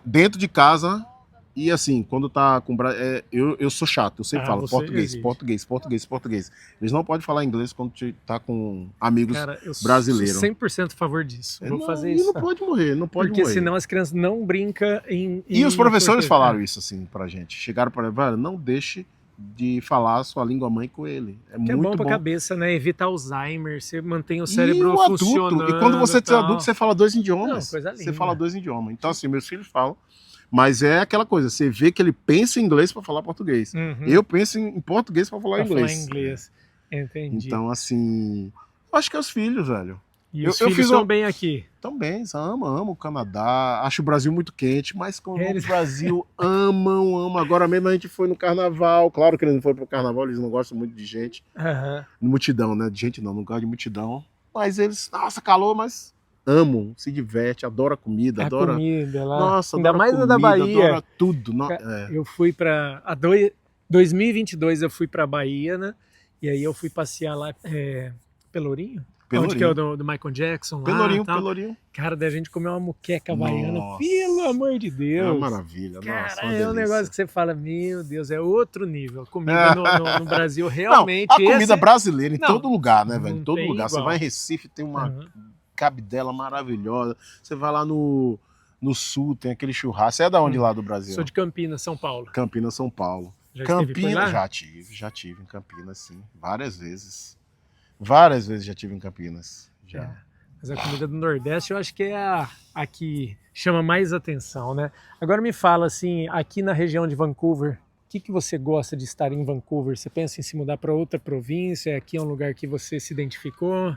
Dentro de casa. E assim, quando tá com... eu sou chato, eu sempre falo português. Eles não podem falar inglês quando tá com amigos brasileiros. Sou 100% a favor disso. Vou fazer isso. E não pode morrer, Porque senão as crianças não brincam em... E os professores falaram isso assim pra gente. Chegaram para ele, não deixe de falar a sua língua mãe com ele. É muito bom pra cabeça, né? Evita Alzheimer, você mantém o cérebro funcionando. E quando você é adulto, você fala 2 idiomas. Não, coisa linda. Você fala 2 idiomas. Então assim, meus filhos falam. Mas é aquela coisa, você vê que ele pensa em inglês para falar português. Eu penso em português para falar inglês. Entendi. Então, assim, acho que é os filhos, velho. E os filhos estão bem aqui? Estão bem, amo o Canadá. Acho o Brasil muito quente, mas como o Brasil amam. Agora mesmo a gente foi no carnaval. Claro que eles não foram pro carnaval, eles não gostam muito de gente. Multidão, né? De gente não gosta de multidão. Mas eles, nossa, calor, mas... amam, se diverte, adora comida, adora comida lá. Nossa, ainda mais comida, da Bahia. Adora tudo. Eu fui para 2022 eu fui para Bahia, né? E aí eu fui passear lá Pelourinho. Onde que é o do Michael Jackson lá. Pelourinho. Cara, da gente comeu uma muqueca baiana, pelo amor de Deus. É uma maravilha. Cara, é um negócio que você fala, meu Deus, é outro nível. Comida no Brasil realmente. Não, a comida brasileira em todo lugar, né, velho? Em todo lugar. Igual. Você vai em Recife, tem uma cabidela maravilhosa. Você vai lá no sul, tem aquele churrasco. Você é da onde lá do Brasil? Sou de Campinas, São Paulo. Campinas, São Paulo. Campinas, já tive em Campinas, sim. Várias vezes já tive em Campinas. Já. Mas a comida do Nordeste eu acho que é a que chama mais atenção, né? Agora me fala assim, aqui na região de Vancouver, o que você gosta de estar em Vancouver? Você pensa em se mudar para outra província? Aqui é um lugar que você se identificou?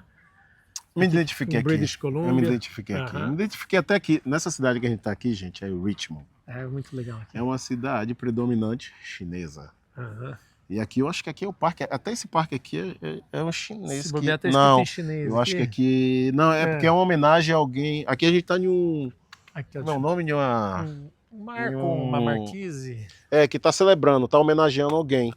Me identifiquei aqui. British Columbia. Eu me identifiquei aqui. Me identifiquei até aqui. Nessa cidade que a gente está aqui, gente, é Richmond. É muito legal aqui. É uma cidade predominante chinesa. E aqui, eu acho que aqui é o parque, até esse parque aqui é um chinês. Não, tem chinês eu acho que aqui... Não, porque é uma homenagem a alguém... Aqui a gente tá em um... Não é o nome de uma... uma marquise. Que tá celebrando, tá homenageando alguém.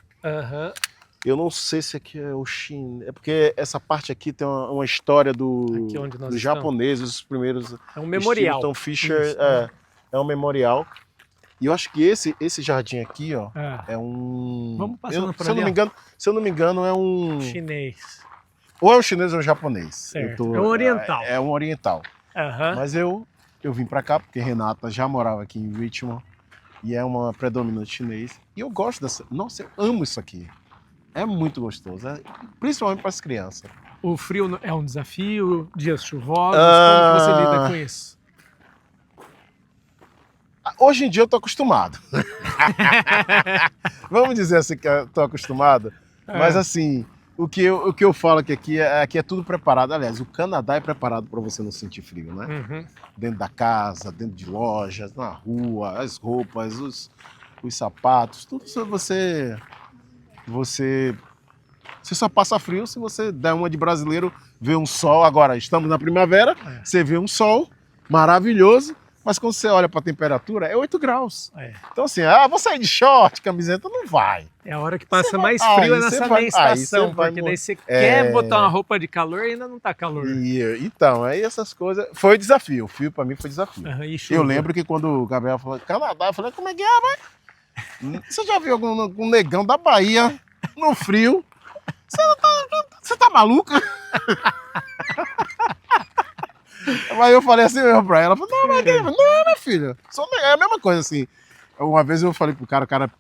Eu não sei se aqui é o chinês... É porque essa parte aqui tem uma história dos japoneses, os primeiros... É um memorial. Então Fisher é um memorial. E eu acho que esse jardim aqui, ó, é um... Vamos passando por ali, se eu não me engano, é um... chinês. Ou é um chinês ou é um japonês. Certo. É um oriental. É um oriental. Mas eu vim pra cá porque Renata já morava aqui em Richmond e é uma predominante chinês. E eu gosto dessa... Nossa, eu amo isso aqui. É muito gostoso, principalmente para as crianças. O frio é um desafio, dias chuvosos, como você lida com isso? Hoje em dia eu tô acostumado. Vamos dizer assim que eu tô acostumado. Mas assim, o que eu falo que aqui é tudo preparado. Aliás, o Canadá é preparado para você não sentir frio, né? Uhum. Dentro da casa, dentro de lojas, na rua, as roupas, os sapatos, tudo isso você só passa frio se você der uma de brasileiro, vê um sol. Agora, estamos na primavera, você vê um sol maravilhoso, mas quando você olha para a temperatura, é 8 graus. Então assim, vou sair de short, camiseta, não vai. É a hora que passa mais frio é nessa meia estação, porque daí você quer botar uma roupa de calor e ainda não tá calor. Então, aí essas coisas... Foi desafio, o frio para mim foi desafio. Eu lembro que quando o Gabriel falou Canadá, eu falei, como é que é, vai? Você já viu algum negão da Bahia no frio? Você tá maluca? Mas eu falei assim mesmo pra ela, falei, não, minha filha, é a mesma coisa assim. Uma vez eu falei pro cara, o cara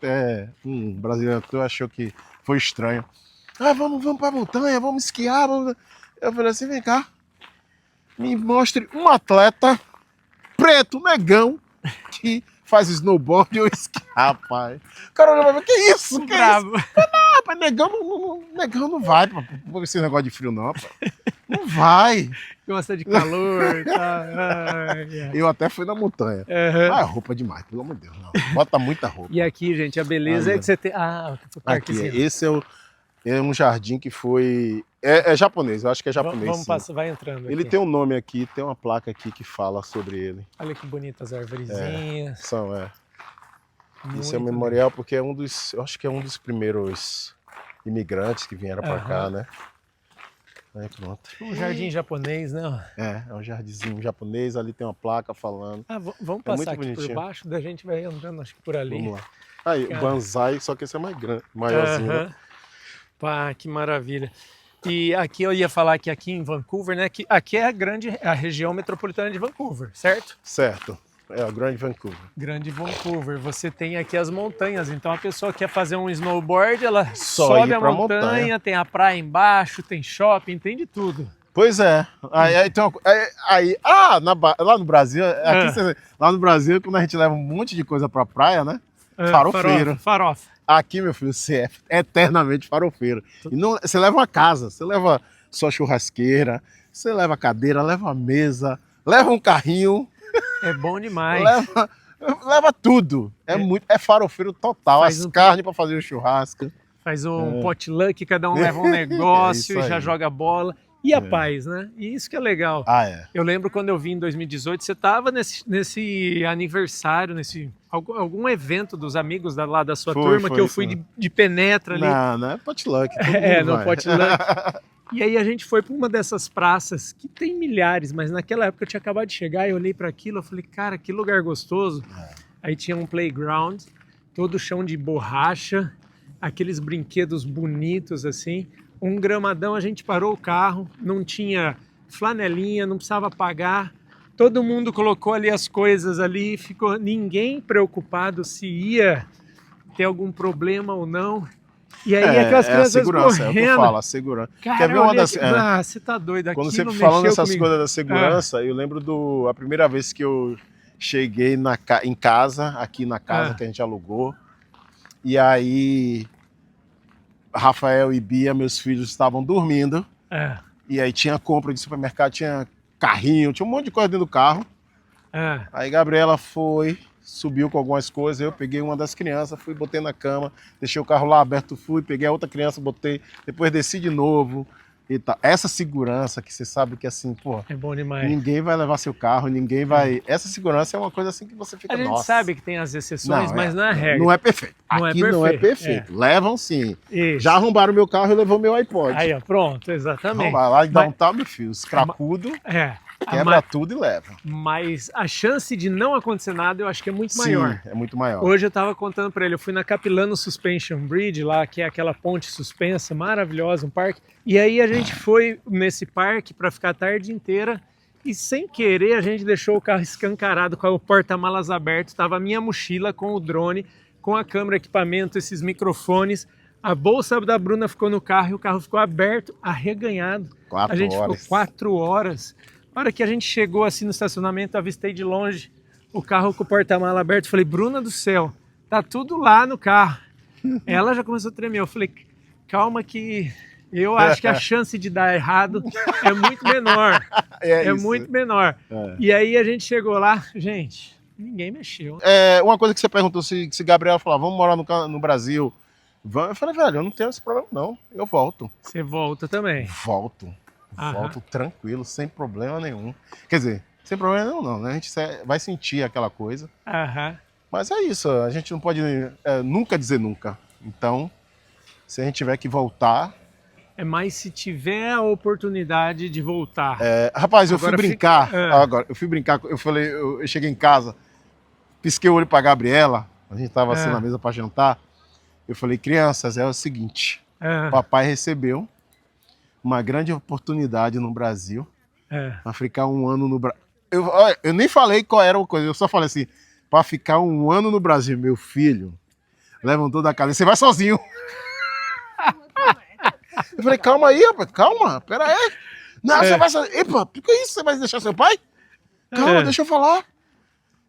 um brasileiro achou que foi estranho. Vamos pra montanha, vamos esquiar. Eu falei assim, vem cá, me mostre um atleta preto, negão, que faz snowboard ou esqui. Rapaz, o cara olhou pra mim, que isso? Que bravo. Isso? Não, rapaz, negão não vai pra esse negócio de frio não, rapaz. Não vai. Gosta de calor, tá? Eu até fui na montanha. Roupa demais, pelo amor de Deus. Não. Bota muita roupa. E aqui, gente, a beleza é que você tem... aqui, esse é um jardim que foi... É japonês, eu acho que é japonês. Vamos passar, vai entrando aqui. Ele tem um nome aqui, tem uma placa aqui que fala sobre ele. Olha que bonitas as arvorezinhas. Esse é o memorial porque eu acho que é um dos primeiros imigrantes que vieram pra cá, né? Aí pronto. Um jardim japonês, né? É um jardinzinho japonês, ali tem uma placa falando. Vamos passar aqui bonitinho. Por baixo, da gente vai andando, acho que por ali. Vamos lá. Aí, o Banzai, só que esse é mais grande, maiorzinho. Né? Pá, que maravilha. E aqui eu ia falar que aqui em Vancouver, né? Que aqui é a região metropolitana de Vancouver, certo? Certo. É o Grande Vancouver. Grande Vancouver. Você tem aqui as montanhas, então a pessoa quer fazer um snowboard, ela sobe a montanha, tem a praia embaixo, tem shopping, tem de tudo. Pois é. Lá no Brasil, lá no Brasil, quando a gente leva um monte de coisa pra praia, né? Farofeiro. Farofa. Aqui, meu filho, você é eternamente farofeiro. E não, você leva uma casa, você leva sua churrasqueira, você leva a cadeira, leva a mesa, leva um carrinho. É bom demais. Leva tudo. É farofeiro total. Faz carnes para fazer o churrasco. Faz um potluck, cada um leva um negócio e já joga bola. E a paz, né? E isso que é legal. Eu lembro quando eu vim em 2018, você estava nesse aniversário, algum evento dos amigos lá da sua turma, que eu fui de penetra ali. Não é potluck. No potluck. E aí a gente foi para uma dessas praças, que tem milhares, mas naquela época eu tinha acabado de chegar e eu olhei para aquilo, eu falei, cara, que lugar gostoso. Aí tinha um playground, todo chão de borracha, aqueles brinquedos bonitos assim, um gramadão, a gente parou o carro, não tinha flanelinha, não precisava pagar, todo mundo colocou ali as coisas ali, ficou ninguém preocupado se ia ter algum problema ou não. E aí aquelas crianças a segurança, correndo. É o que eu falo, a segurança. Cara, quer ver uma das... você tá doido aqui. Quando você falando essas coisas da segurança, eu lembro a primeira vez que eu cheguei em casa, aqui na casa que a gente alugou, e aí Rafael e Bia, meus filhos, estavam dormindo, e aí tinha compra de supermercado, tinha carrinho, tinha um monte de coisa dentro do carro. Aí Gabriela subiu com algumas coisas, eu peguei uma das crianças, botei na cama, deixei o carro lá aberto, peguei a outra criança, botei, depois desci de novo e tal. Essa segurança que você sabe que assim, pô, é bom demais. Ninguém vai levar seu carro, ninguém vai... Essa segurança é uma coisa assim que você fica, a gente sabe que tem as exceções, mas não é regra. Não é perfeito. Aqui não é perfeito. Levam sim. Isso. Já arrombaram meu carro e levou meu iPod. Aí, ó, pronto, exatamente. Vai lá e dá um tal, meu filho, os cracudos... Quebra tudo e leva. Mas a chance de não acontecer nada eu acho que é muito maior. Sim, é muito maior. Hoje eu estava contando para ele, eu fui na Capilano Suspension Bridge, lá que é aquela ponte suspensa, maravilhosa, um parque. E aí a gente foi nesse parque para ficar a tarde inteira e sem querer a gente deixou o carro escancarado com o porta-malas aberto. Estava a minha mochila com o drone, com a câmera, equipamento, esses microfones. A bolsa da Bruna ficou no carro e o carro ficou aberto, arreganhado. 4 a gente horas. ficou 4 horas. Na hora que a gente chegou assim no estacionamento, avistei de longe o carro com o porta-mala aberto. Falei, Bruna do céu, tá tudo lá no carro. Ela já começou a tremer. Eu falei, calma que eu acho que a chance de dar errado é muito menor. É muito menor. E aí a gente chegou lá, gente, ninguém mexeu. Uma coisa que você perguntou se Gabriel falar, vamos morar no Brasil. Eu falei, velho, eu não tenho esse problema não, eu volto. Você volta também? Volto tranquilo, sem problema nenhum. Quer dizer, sem problema nenhum não, né? A gente vai sentir aquela coisa. Mas é isso, a gente não pode nunca dizer nunca. Então, se a gente tiver que voltar... É mais se tiver a oportunidade de voltar. Rapaz, eu fui brincar, eu cheguei em casa, pisquei o olho pra Gabriela, a gente tava assim na mesa pra jantar, eu falei, crianças, é o seguinte, papai recebeu uma grande oportunidade no Brasil, pra ficar um ano no Brasil. Eu nem falei qual era a coisa, eu só falei assim, pra ficar um ano no Brasil, meu filho, levantou da casa, você vai sozinho. Eu falei, calma aí, rapaz, calma, pera aí. Não, você vai sozinho. Epa, por que isso? Você vai deixar seu pai? Calma, deixa eu falar.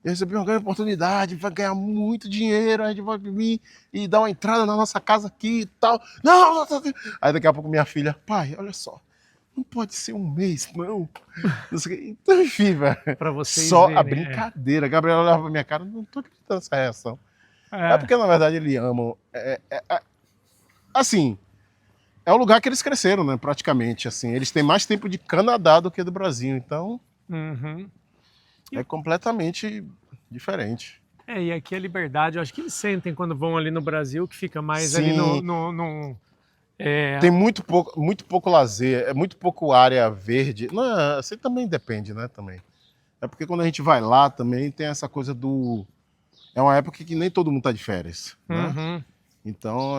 Eu recebi uma grande oportunidade, vai ganhar muito dinheiro, a gente vai vir e dar uma entrada na nossa casa aqui e tal. Não. Aí daqui a pouco minha filha, pai, olha só, não pode ser um mês, não. Então, enfim, velho. Pra vocês só verem, a brincadeira. A Gabriela olhava pra minha cara, não tô acreditando nessa reação. É porque, na verdade, eles amam. Assim, é o lugar que eles cresceram, né? Praticamente, assim. Eles têm mais tempo de Canadá do que do Brasil, então... É completamente diferente. E aqui a liberdade, eu acho que eles sentem quando vão ali no Brasil, que fica mais ali no Tem muito pouco lazer, muito pouco área verde. Não, assim também depende, né, também. É porque quando a gente vai lá também tem essa coisa do... É uma época que nem todo mundo tá de férias, né? Então,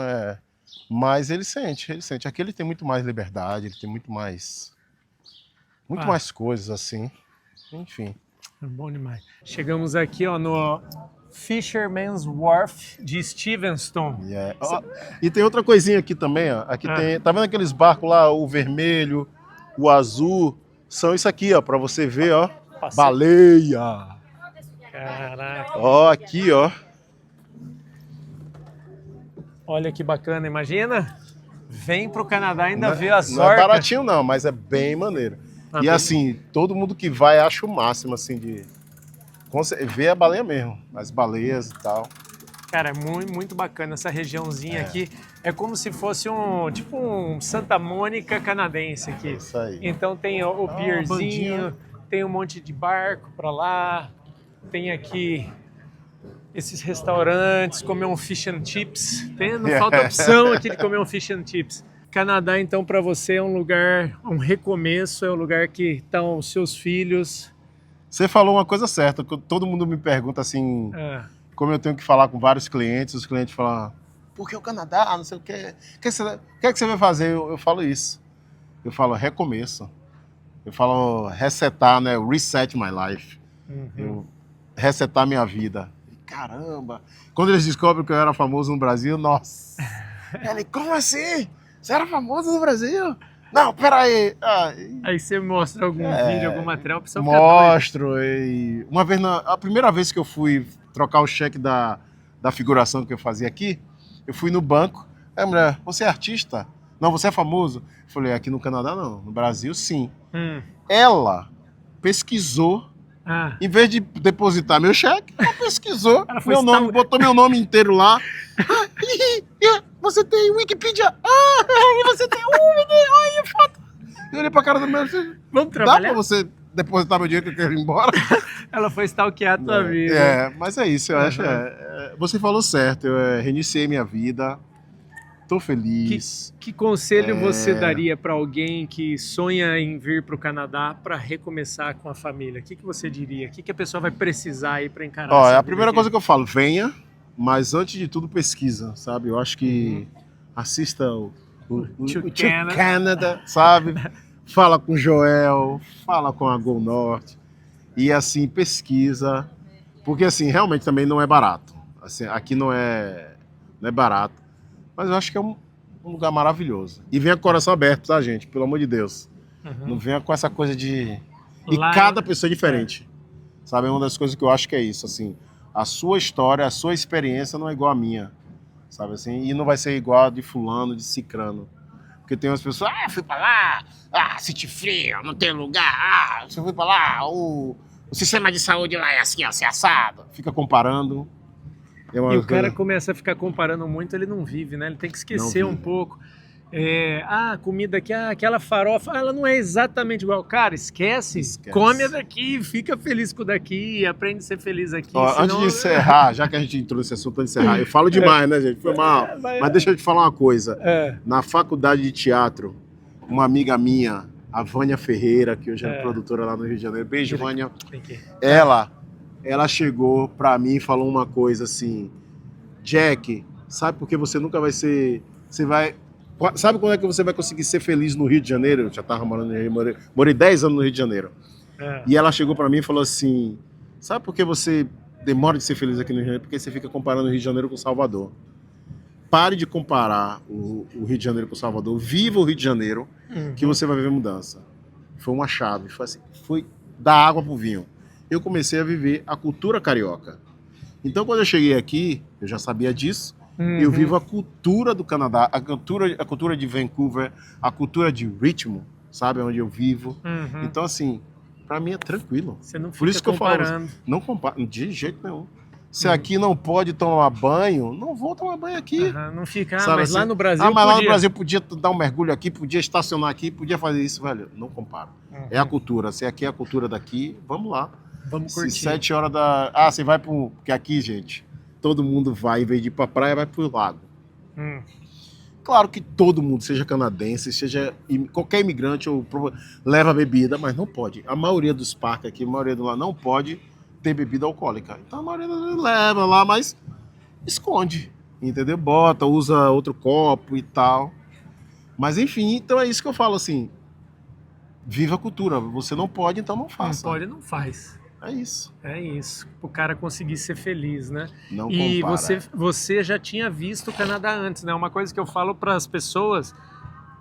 mas ele sente. Aqui ele tem muito mais liberdade, ele tem muito mais coisas, assim. Enfim. É bom demais. Chegamos aqui, ó, no Fisherman's Wharf de Stevenston. E tem outra coisinha aqui também, ó. Aqui tem, tá vendo aqueles barcos lá, o vermelho, o azul? São isso aqui, ó, pra você ver, ó. Baleia! Caraca! Ó, aqui, ó. Olha que bacana, imagina? Vem pro Canadá ainda ver as orcas. Não é baratinho não, mas é bem maneiro. E assim, todo mundo que vai acha o máximo, assim, de ver a baleia mesmo, as baleias e tal. Cara, é muito bacana essa regiãozinha aqui. É como se fosse um Santa Mônica canadense aqui. Isso aí. Então tem o pierzinho, tem um monte de barco pra lá, tem aqui esses restaurantes, comer um fish and chips. Não falta opção aqui de comer um fish and chips. Canadá, então, para você é um lugar, um recomeço, é o lugar que estão os seus filhos. Você falou uma coisa certa, todo mundo me pergunta assim, como eu tenho que falar com vários clientes, os clientes falam, por que o Canadá, não sei o quê, o que você vai fazer? Eu falo isso, eu falo recomeço, eu falo resetar, né, reset my life, eu resetar minha vida. Caramba, quando eles descobrem que eu era famoso no Brasil, nossa, ele, como assim? Você era famoso no Brasil? Não, peraí. Aí você mostra algum vídeo, algum material pra você ficar mostro. Uma vez, a primeira vez que eu fui trocar o cheque da figuração que eu fazia aqui, eu fui no banco. Aí a mulher, você é artista? Não, você é famoso? Eu falei, aqui no Canadá não, no Brasil sim. Ela pesquisou, em vez de depositar meu cheque, ela pesquisou meu nome, botou meu nome inteiro lá. Você tem Wikipedia? Você tem olha foto. Eu olhei pra cara do meu, vamos trabalhar? Dá pra você depositar meu dinheiro que eu quero ir embora? Ela foi stalkear a tua vida. Mas é isso, eu acho. Você falou certo, eu reiniciei minha vida, tô feliz. Que conselho você daria para alguém que sonha em vir para o Canadá para recomeçar com a família? O que você diria? O que a pessoa vai precisar aí para encarar? A primeira coisa que eu falo, venha, mas antes de tudo pesquisa, sabe? Eu acho que assista o To Canada, sabe? Fala com o Joel, fala com a Gol Norte e assim, pesquisa, porque assim, realmente também não é barato. Assim, aqui não é barato, mas eu acho que é um lugar maravilhoso. E venha com o coração aberto, tá, gente? Pelo amor de Deus. Não venha com essa coisa de... E cada pessoa é diferente. sabe? É uma das coisas que eu acho que é isso, assim, a sua história, a sua experiência não é igual à minha, sabe assim? E não vai ser igual a de fulano, de cicrano. Porque tem umas pessoas, fui pra lá, senti frio, não tem lugar, você foi pra lá, o sistema de saúde lá é assim, assim, assado. Fica comparando. E o cara começa a ficar comparando muito, ele não vive, né? Ele tem que esquecer um pouco. A comida aqui, aquela farofa, ela não é exatamente igual. Cara, esquece. Come a daqui, fica feliz com o daqui, aprende a ser feliz aqui. Ó, senão... Antes de encerrar, já que a gente entrou nesse assunto, antes de encerrar, eu falo demais, né, gente? Foi mal. Mas deixa eu te falar uma coisa. Na faculdade de teatro, uma amiga minha, a Vânia Ferreira, que hoje é produtora lá no Rio de Janeiro. Beijo, Vânia. Ela chegou pra mim e falou uma coisa assim: Jack, sabe por que você nunca vai ser... Sabe quando é que você vai conseguir ser feliz no Rio de Janeiro? Eu já estava morando no Rio, morei 10 anos no Rio de Janeiro. E ela chegou para mim e falou assim: sabe por que você demora de ser feliz aqui no Rio de Janeiro? Porque você fica comparando o Rio de Janeiro com Salvador. Pare de comparar o Rio de Janeiro com Salvador. Viva o Rio de Janeiro, que você vai ver mudança. Foi uma chave, foi assim, foi da água pro vinho. Eu comecei a viver a cultura carioca. Então, quando eu cheguei aqui, eu já sabia disso. Eu vivo a cultura do Canadá, a cultura de Vancouver, a cultura de Richmond, sabe, onde eu vivo. Então, assim, pra mim é tranquilo. Você não fica Por isso que comparando. eu falo, não compara, de jeito nenhum. Se aqui não pode tomar banho, não vou tomar banho aqui. Não fica, sabe, mas assim? lá no Brasil mas lá no podia. Brasil podia dar um mergulho aqui, podia estacionar aqui, podia fazer isso, velho. Não comparo. É a cultura. Se aqui é a cultura daqui, vamos lá. Vamos curtir. 7 horas da... você vai pro... Porque aqui, gente, todo mundo vai, em vez de ir pra praia, vai pro lago. Claro que todo mundo, seja canadense, seja qualquer imigrante, leva bebida, mas não pode. A maioria dos parques aqui, a maioria do lá não pode ter bebida alcoólica. Então a maioria leva lá, mas esconde, entendeu? Bota, usa outro copo e tal. Mas enfim, então é isso que eu falo assim. Viva a cultura. Você não pode, então não faça. Não pode, não faz. É isso. É isso. O cara conseguir ser feliz, né? Não e compara. você já tinha visto o Canadá antes, né? Uma coisa que eu falo para as pessoas: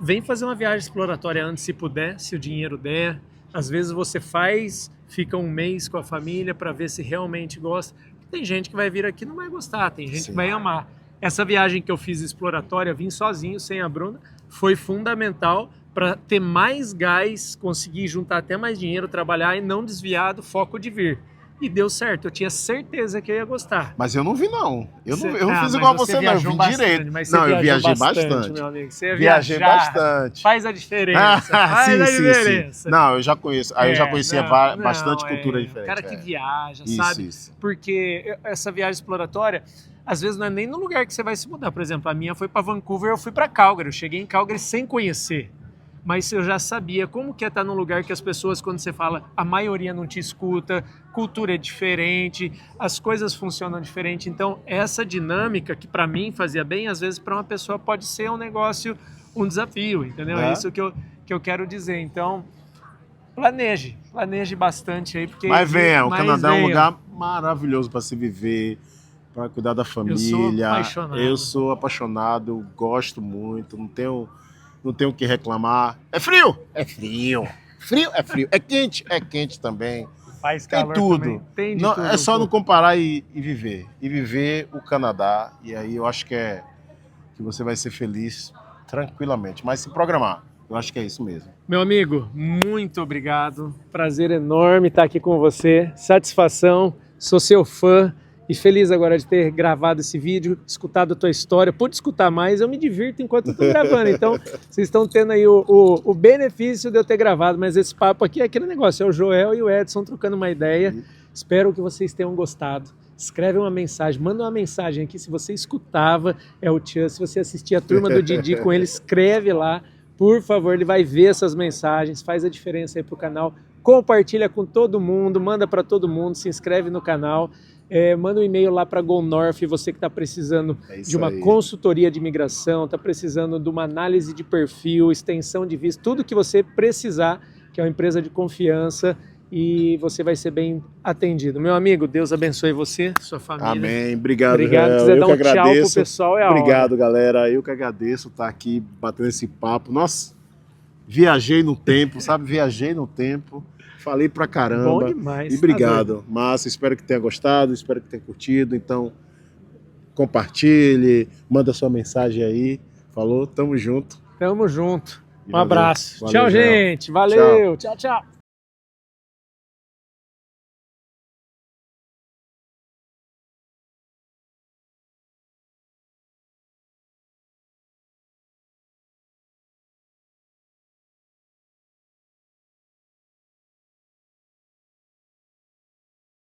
vem fazer uma viagem exploratória antes, se puder, se o dinheiro der. Às vezes você faz, fica um mês com a família para ver se realmente gosta. Tem gente que vai vir aqui e não vai gostar, tem gente que vai amar. Essa viagem que eu fiz exploratória, vim sozinho, sem a Bruna, foi fundamental para ter mais gás, conseguir juntar até mais dinheiro, trabalhar e não desviar do foco de vir. E deu certo, eu tinha certeza que eu ia gostar. Mas eu não vi, não. Eu não fiz igual você, não. Eu vim direito. Não, eu viajei bastante. Meu amigo. Você viajei bastante. Faz a diferença. Faz a diferença. Sim. Não, eu já conheço. Aí eu já conhecia bastante cultura diferente. O cara que viaja, sabe? Isso. Porque essa viagem exploratória, às vezes não é nem no lugar que você vai se mudar. Por exemplo, a minha foi para Vancouver, eu fui para Calgary. Eu cheguei em Calgary sem conhecer. Mas eu já sabia como que é estar num lugar que as pessoas, quando você fala, a maioria não te escuta, cultura é diferente, as coisas funcionam diferente. Então, essa dinâmica que para mim fazia bem, às vezes para uma pessoa pode ser um negócio, um desafio, entendeu? É isso que eu quero dizer. Então, planeje bastante aí. Porque mas venha, o Canadá é um lugar maravilhoso para se viver, para cuidar da família. Eu sou apaixonado, gosto muito, não tenho o que reclamar. É frio? É frio. Frio é frio. É quente também. Faz calor tem tudo. Também. Tem de não, tudo. É só não comparar e viver. E viver o Canadá. E aí eu acho que você vai ser feliz tranquilamente. Mas se programar. Eu acho que é isso mesmo. Meu amigo, muito obrigado. Prazer enorme estar aqui com você. Satisfação. Sou seu fã. E feliz agora de ter gravado esse vídeo, escutado a tua história. Pude escutar mais, eu me divirto enquanto estou gravando. Então, vocês estão tendo aí o benefício de eu ter gravado. Mas esse papo aqui é aquele negócio, é o Joel e o Edson trocando uma ideia. Espero que vocês tenham gostado. Escreve uma mensagem, manda uma mensagem aqui. Se você escutava, é o Tchan. Se você assistia a turma do Didi com ele, escreve lá. Por favor, ele vai ver essas mensagens, faz a diferença aí pro canal. Compartilha com todo mundo, manda para todo mundo, se inscreve no canal. Manda um e-mail lá para Go North, você que está precisando de uma consultoria de imigração, está precisando de uma análise de perfil, extensão de visto, tudo que você precisar, que é uma empresa de confiança, e você vai ser bem atendido. Meu amigo, Deus abençoe você, sua família. Amém, obrigado. Obrigado, se quiser dar um tchau pro pessoal, Obrigado, galera, eu que agradeço estar aqui batendo esse papo. Nossa, Viajei no tempo, sabe? Viajei no tempo. Falei pra caramba. Bom demais. E obrigado, Márcio. Espero que tenha gostado, espero que tenha curtido. Então, compartilhe, manda sua mensagem aí. Falou, tamo junto. Tamo junto. Um Valeu. abraço. Valeu, Tchau, Jael. gente. Valeu. Tchau, tchau.